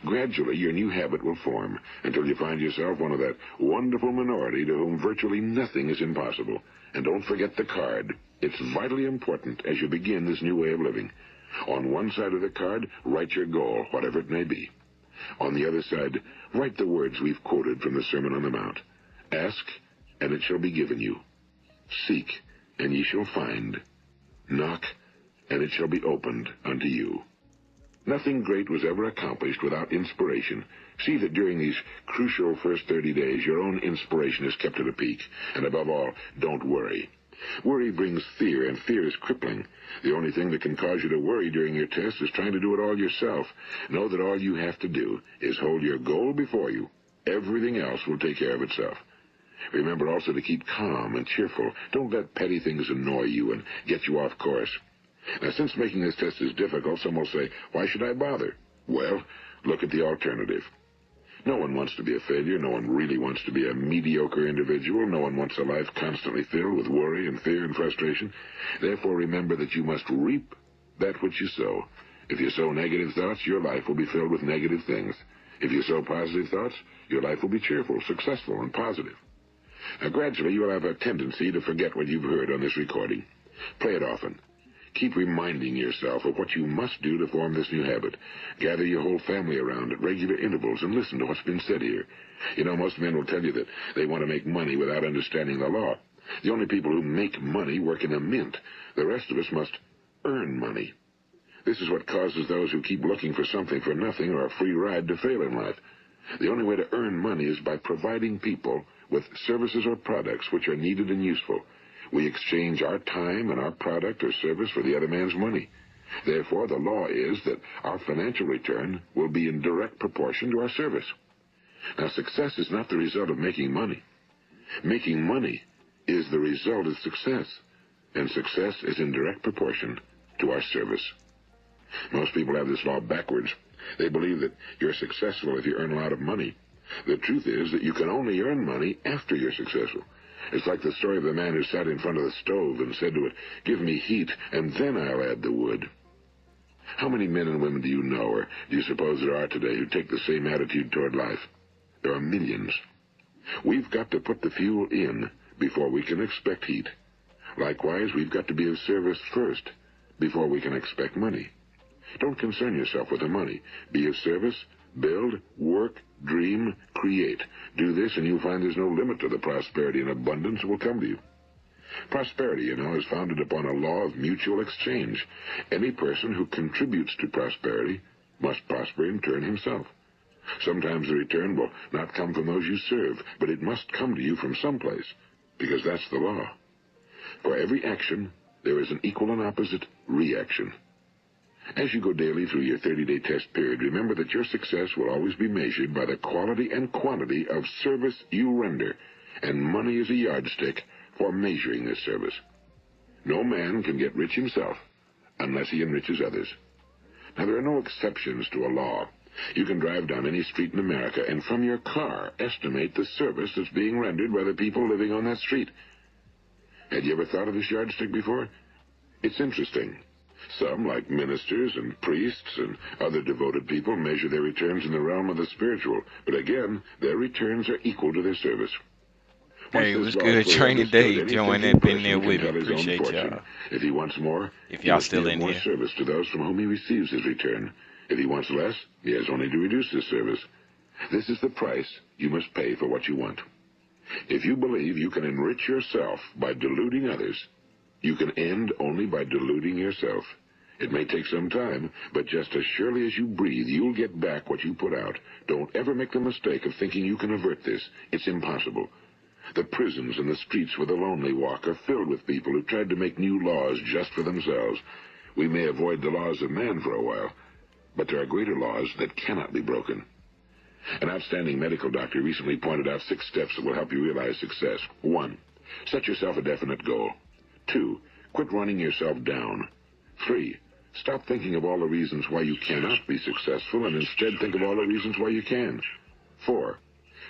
Speaker 21: Gradually, your new habit will form until you find yourself one of that wonderful minority to whom virtually nothing is impossible. And don't forget the card. It's vitally important as you begin this new way of living. On one side of the card, write your goal, whatever it may be. On the other side, write the words we've quoted from the Sermon on the Mount. Ask, and it shall be given you. Seek, and ye shall find. Knock, and it shall be opened unto you. Nothing great was ever accomplished without inspiration. See that during these crucial first 30 days, your own inspiration is kept at a peak. And above all, don't worry. Worry brings fear, and fear is crippling. The only thing that can cause you to worry during your test is trying to do it all yourself. Know that all you have to do is hold your goal before you. Everything else will take care of itself. Remember also to keep calm and cheerful. Don't let petty things annoy you and get you off course. Now, since making this test is difficult, some will say, why should I bother? Well, look at the alternative. No one wants to be a failure. No one really wants to be a mediocre individual. No one wants a life constantly filled with worry and fear and frustration. Therefore, remember that you must reap that which you sow. If you sow negative thoughts, your life will be filled with negative things. If you sow positive thoughts, your life will be cheerful, successful, and positive. Now, gradually, you will have a tendency to forget what you've heard on this recording. Play it often. Keep reminding yourself of what you must do to form this new habit. Gather your whole family around at regular intervals and listen to what's been said here. You know, most men will tell you that they want to make money without understanding the law. The only people who make money work in a mint. The rest of us must earn money. This is what causes those who keep looking for something for nothing or a free ride to fail in life. The only way to earn money is by providing people with services or products which are needed and useful. We exchange our time and our product or service for the other man's money. Therefore, the law is that our financial return will be in direct proportion to our service. Now, success is not the result of making money. Making money is the result of success, and success is in direct proportion to our service. Most people have this law backwards. They believe that you're successful if you earn a lot of money. The truth is that you can only earn money after you're successful. It's like the story of the man who sat in front of the stove and said to it, give me heat, and then I'll add the wood. How many men and women do you know, or do you suppose there are today, who take the same attitude toward life? There are millions. We've got to put the fuel in before we can expect heat. Likewise, we've got to be of service first before we can expect money. Don't concern yourself with the money. Be of service, build, work, dream, create. Do this, and you'll find there's no limit to the prosperity and abundance that will come to you. Prosperity, you know, is founded upon a law of mutual exchange. Any person who contributes to prosperity must prosper in turn himself. Sometimes the return will not come from those you serve, but it must come to you from someplace, because that's the law. For every action, there is an equal and opposite reaction. As you go daily through your 30-day test period, remember that your success will always be measured by the quality and quantity of service you render, and money is a yardstick for measuring this service. No man can get rich himself unless he enriches others. Now, there are no exceptions to a law. You can drive down any street in America and from your car estimate the service that's being rendered by the people living on that street. Had you ever thought of this yardstick before? It's interesting. Some, like ministers and priests and other devoted people, measure their returns in the realm of the spiritual, but again, their returns are equal to their service.
Speaker 1: Hey, it was good. Training Day. Join in, been there with me. Appreciate y'all.
Speaker 21: If he wants more,
Speaker 1: if y'all still in
Speaker 21: more
Speaker 1: here,
Speaker 21: service to those from whom he receives his return. If he wants less, he has only to reduce his service. This is the price you must pay for what you want. If you believe you can enrich yourself by deluding others, you can end only by deluding yourself. It may take some time, but just as surely as you breathe, you'll get back what you put out. Don't ever make the mistake of thinking you can avert this. It's impossible. The prisons and the streets where the lonely walk are filled with people who tried to make new laws just for themselves. We may avoid the laws of man for a while, but there are greater laws that cannot be broken. An outstanding medical doctor recently pointed out 6 steps that will help you realize success. 1. Set yourself a definite goal. 2. Quit running yourself down. 3. Stop thinking of all the reasons why you cannot be successful and instead think of all the reasons why you can. 4.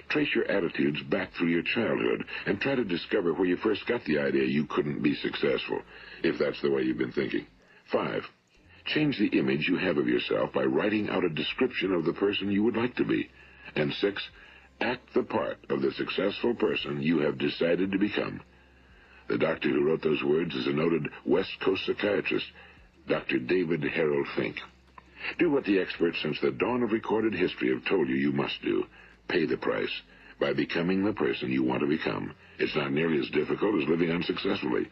Speaker 21: Trace your attitudes back through your childhood and try to discover where you first got the idea you couldn't be successful, if that's the way you've been thinking. 5. change the image you have of yourself by writing out a description of the person you would like to be. And 6, act the part of the successful person you have decided to become. The doctor who wrote those words is a noted West Coast psychiatrist, Dr. David Harold Fink. Do what the experts since the dawn of recorded history have told you must do. Pay the price by becoming the person you want to become. It's not nearly as difficult as living unsuccessfully.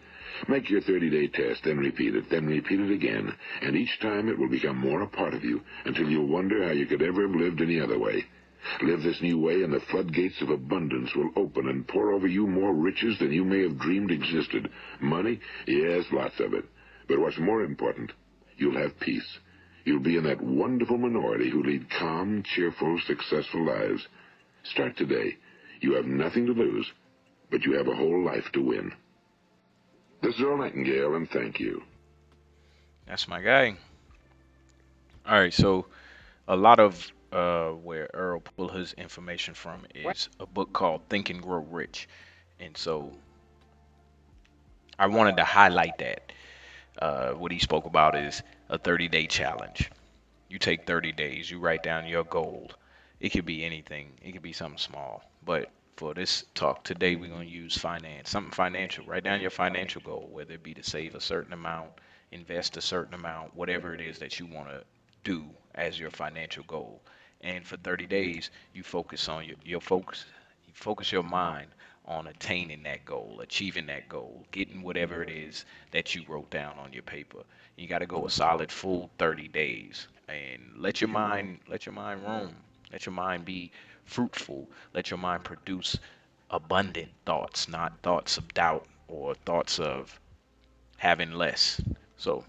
Speaker 21: Make your 30-day test, then repeat it again, and each time it will become more a part of you until you'll wonder how you could ever have lived any other way. Live this new way, and the floodgates of abundance will open and pour over you more riches than you may have dreamed existed. Money? Yes, lots of it. But what's more important, you'll have peace. You'll be in that wonderful minority who lead calm, cheerful, successful lives. Start today. You have nothing to lose, but you have a whole life to win. This is Earl Nightingale, and thank you.
Speaker 1: That's my guy. All right, so a lot of where Earl pulled his information from is a book called Think and Grow Rich. And so I wanted to highlight that. What he spoke about is a 30-day challenge. You take 30 days, you write down your goal. It could be anything. It could be something small. But for this talk today, we're going to use finance, something financial. Write down your financial goal, whether it be to save a certain amount, invest a certain amount, whatever it is that you want to do as your financial goal. And for 30 days, you focus on you focus your mind on attaining that goal, achieving that goal, getting whatever it is that you wrote down on your paper. You got to go a solid full 30 days and let your mind roam. Let your mind be fruitful. Let your mind produce abundant thoughts, not thoughts of doubt or thoughts of having less. So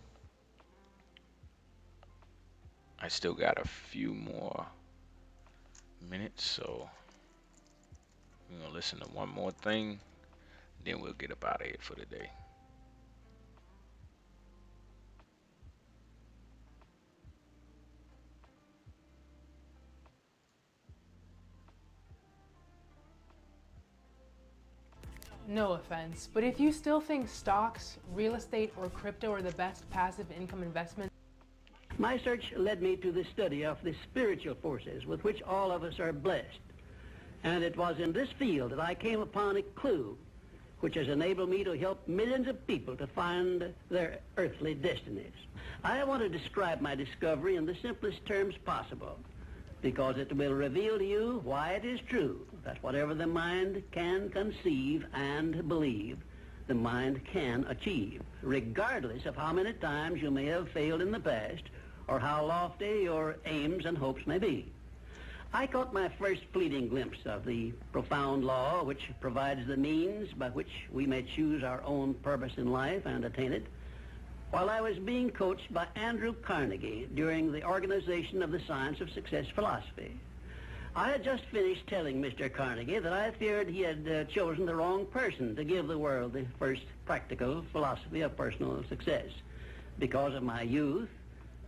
Speaker 1: I still got a few more minutes, so we're gonna listen to one more thing, then we'll get up out of here for the day.
Speaker 2: No offense, but if you still think stocks, real estate, or crypto are the best passive income investment,
Speaker 22: my search led me to the study of the spiritual forces with which all of us are blessed. And it was in this field that I came upon a clue which has enabled me to help millions of people to find their earthly destinies. I want to describe my discovery in the simplest terms possible, because it will reveal to you why it is true that whatever the mind can conceive and believe, the mind can achieve, regardless of how many times you may have failed in the past or how lofty your aims and hopes may be. I caught my first fleeting glimpse of the profound law which provides the means by which we may choose our own purpose in life and attain it, while I was being coached by Andrew Carnegie during the organization of the Science of Success philosophy. I had just finished telling Mr. Carnegie that I feared he had chosen the wrong person to give the world the first practical philosophy of personal success because of my youth,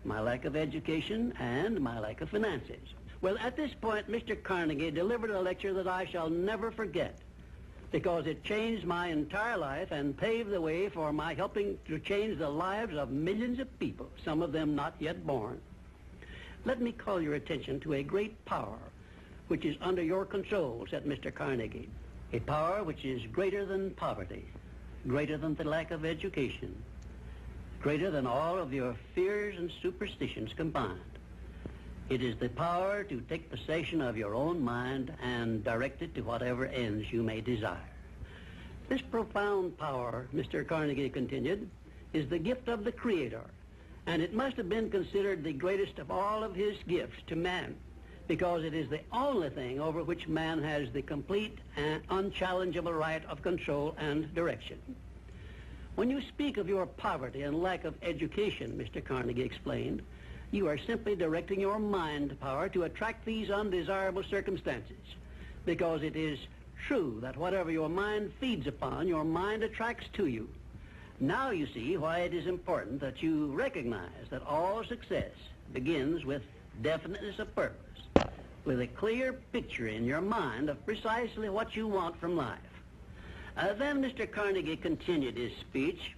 Speaker 22: my lack of education, and my lack of finances. Well, at this point, Mr. Carnegie delivered a lecture that I shall never forget because it changed my entire life and paved the way for my helping to change the lives of millions of people, some of them not yet born. Let me call your attention to a great power which is under your control, said Mr. Carnegie. A power which is greater than poverty, greater than the lack of education, greater than all of your fears and superstitions combined. It is the power to take possession of your own mind and direct it to whatever ends you may desire. This profound power, Mr. Carnegie continued, is the gift of the Creator, and it must have been considered the greatest of all of his gifts to man, because it is the only thing over which man has the complete and unchallengeable right of control and direction. When you speak of your poverty and lack of education, Mr. Carnegie explained, you are simply directing your mind power to attract these undesirable circumstances, because it is true that whatever your mind feeds upon, your mind attracts to you. Now you see why it is important that you recognize that all success begins with definiteness of purpose, with a clear picture in your mind of precisely what you want from life. Then Mr. Carnegie continued his speech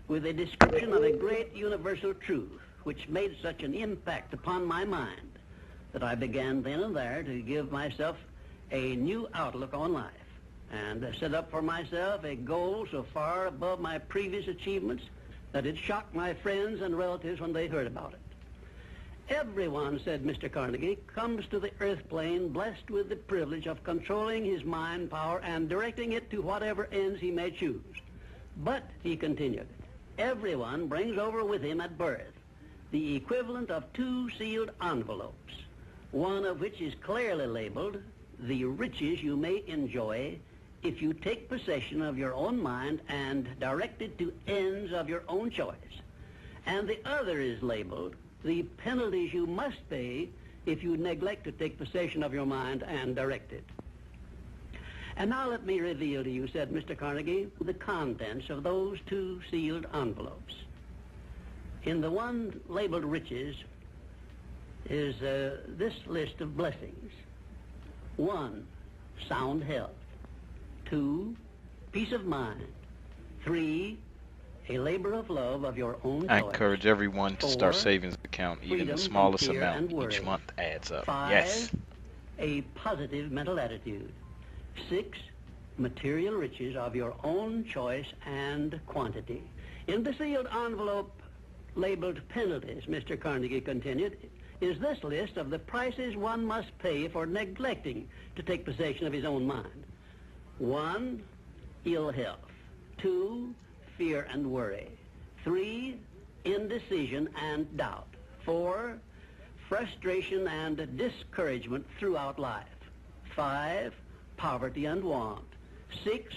Speaker 22: with a description of a great universal truth, which made such an impact upon my mind that I began then and there to give myself a new outlook on life and set up for myself a goal so far above my previous achievements that it shocked my friends and relatives when they heard about it. Everyone, said Mr. Carnegie, comes to the earth plane blessed with the privilege of controlling his mind power and directing it to whatever ends he may choose. But, he continued, everyone brings over with him at birth the equivalent of 2 sealed envelopes, one of which is clearly labeled, the riches you may enjoy if you take possession of your own mind and direct it to ends of your own choice. And the other is labeled, the penalties you must pay if you neglect to take possession of your mind and direct it. And now let me reveal to you, said Mr. Carnegie, the contents of those 2 sealed envelopes. In the one labeled riches is this list of blessings. 1, sound health. 2, peace of mind. 3, a labor of love of your own choice.
Speaker 1: I encourage everyone to
Speaker 22: 4,
Speaker 1: start savings account. Even the
Speaker 22: freedom
Speaker 1: smallest
Speaker 22: from fear
Speaker 1: amount
Speaker 22: and worry.
Speaker 1: each month adds up.
Speaker 22: 5,
Speaker 1: Yes.
Speaker 22: a positive mental attitude. 6, material riches of your own choice and quantity. In the sealed envelope labeled penalties, Mr. Carnegie continued, is this list of the prices one must pay for neglecting to take possession of his own mind. 1, ill health. 2, fear and worry. 3, indecision and doubt. 4, frustration and discouragement throughout life. 5, poverty and want. 6,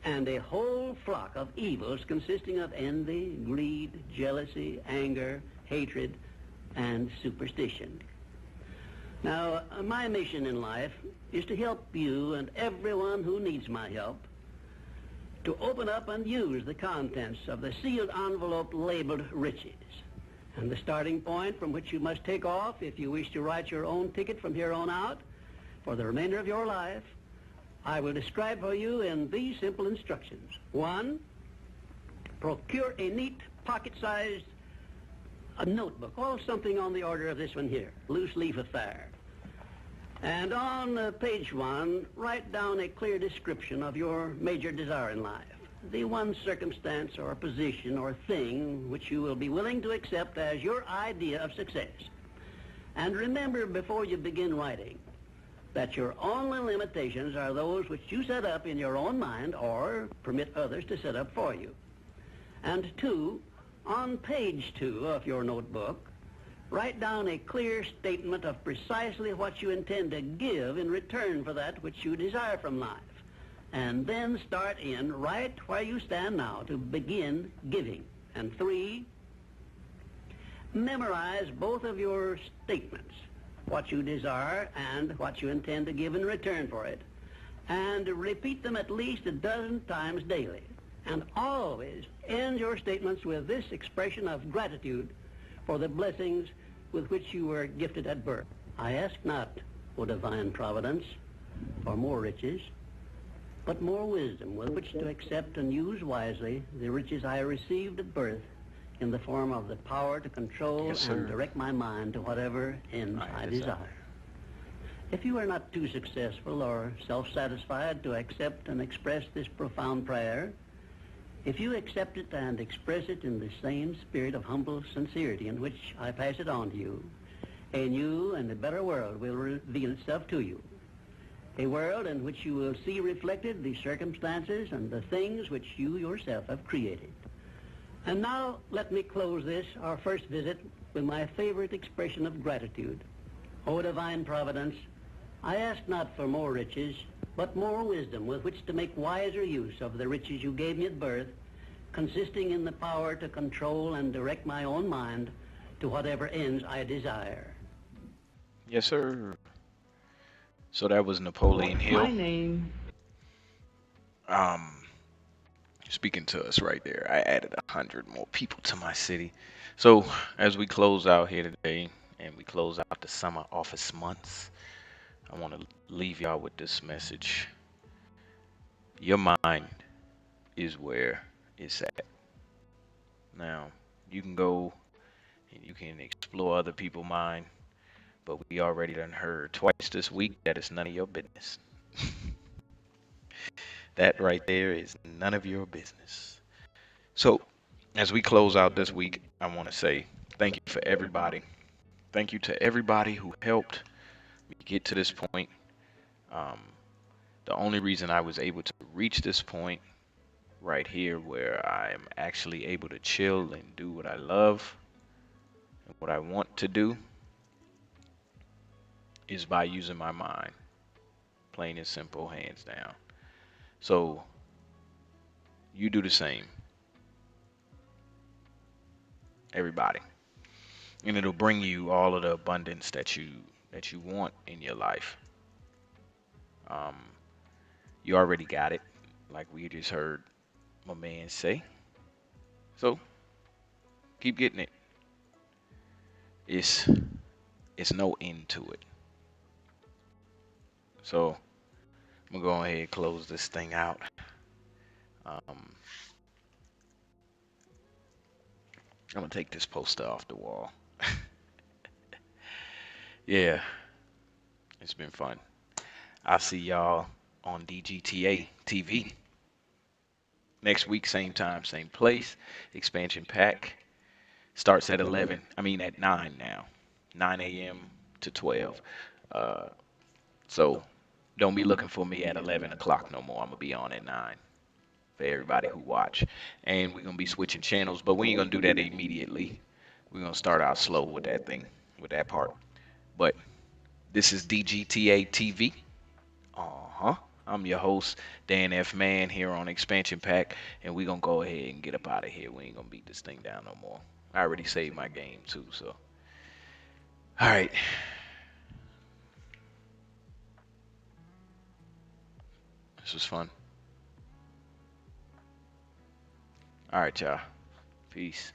Speaker 22: and a whole flock of evils consisting of envy, greed, jealousy, anger, hatred, and superstition. Now, my mission in life is to help you and everyone who needs my help to open up and use the contents of the sealed envelope labeled riches. And the starting point from which you must take off if you wish to write your own ticket from here on out for the remainder of your life, I will describe for you in these simple instructions. 1, procure a neat pocket-sized notebook, or something on the order of this one here, loose leaf affair. And on page 1, write down a clear description of your major desire in life, the one circumstance or position or thing which you will be willing to accept as your idea of success. And remember before you begin writing that your only limitations are those which you set up in your own mind or permit others to set up for you. And 2, on page 2 of your notebook, write down a clear statement of precisely what you intend to give in return for that which you desire from life. And then start in right where you stand now to begin giving. And 3, memorize both of your statements, what you desire and what you intend to give in return for it, and repeat them at least a dozen times daily. And always end your statements with this expression of gratitude for the blessings with which you were gifted at birth. I ask not, O divine providence, for more riches, but more wisdom with which to accept and use wisely the riches I received at birth in the form of the power to control and direct my mind to whatever ends I desire. If you are not too successful or self-satisfied to accept and express this profound prayer, if you accept it and express it in the same spirit of humble sincerity in which I pass it on to you, a new and a better world will reveal itself to you. A world in which you will see reflected the circumstances and the things which you yourself have created. And now let me close this, our first visit, with my favorite expression of gratitude. O divine providence, I ask not for more riches, but more wisdom with which to make wiser use of the riches you gave me at birth, consisting in the power to control and direct my own mind to whatever ends I desire.
Speaker 1: Yes, sir. So that was Napoleon Hill.
Speaker 22: My name.
Speaker 1: Speaking to us right there. I added 100 more people to my city. So as we close out here today and we close out the summer office months, I want to leave y'all with this message. Your mind is where it's at. Now, you can go and you can explore other people's mind. But we already done heard twice this week that it's none of your business. That right there is none of your business. So, as we close out this week, I want to say thank you for everybody. Thank you to everybody who helped me get to this point. The only reason I was able to reach this point right here, where I am actually able to chill and do what I love and what I want to do, is by using my mind. Plain and simple, hands down. So you do the same, everybody, and it'll bring you all of the abundance that you want in your life. You already got it, like we just heard my man say. So keep getting it. It's no end to it. So I'm gonna go ahead and close this thing out. I'm gonna take this poster off the wall. Yeah, it's been fun. I'll see y'all on DGTA TV next week, same time, same place. Expansion pack starts at 11. I mean at 9 now, 9 a.m. to 12. So don't be looking for me at 11 o'clock no more. I'm gonna be on at 9 for everybody who watch. And we're gonna be switching channels, but we ain't gonna do that immediately. We're gonna start out slow with that thing, with that part. But this is DGTA TV. I'm your host, Dan F. Man, here on Expansion Pack, and we're gonna go ahead and get up out of here. We ain't gonna beat this thing down no more. I already saved my game too, so. All right. This was fun. All right, y'all. Peace.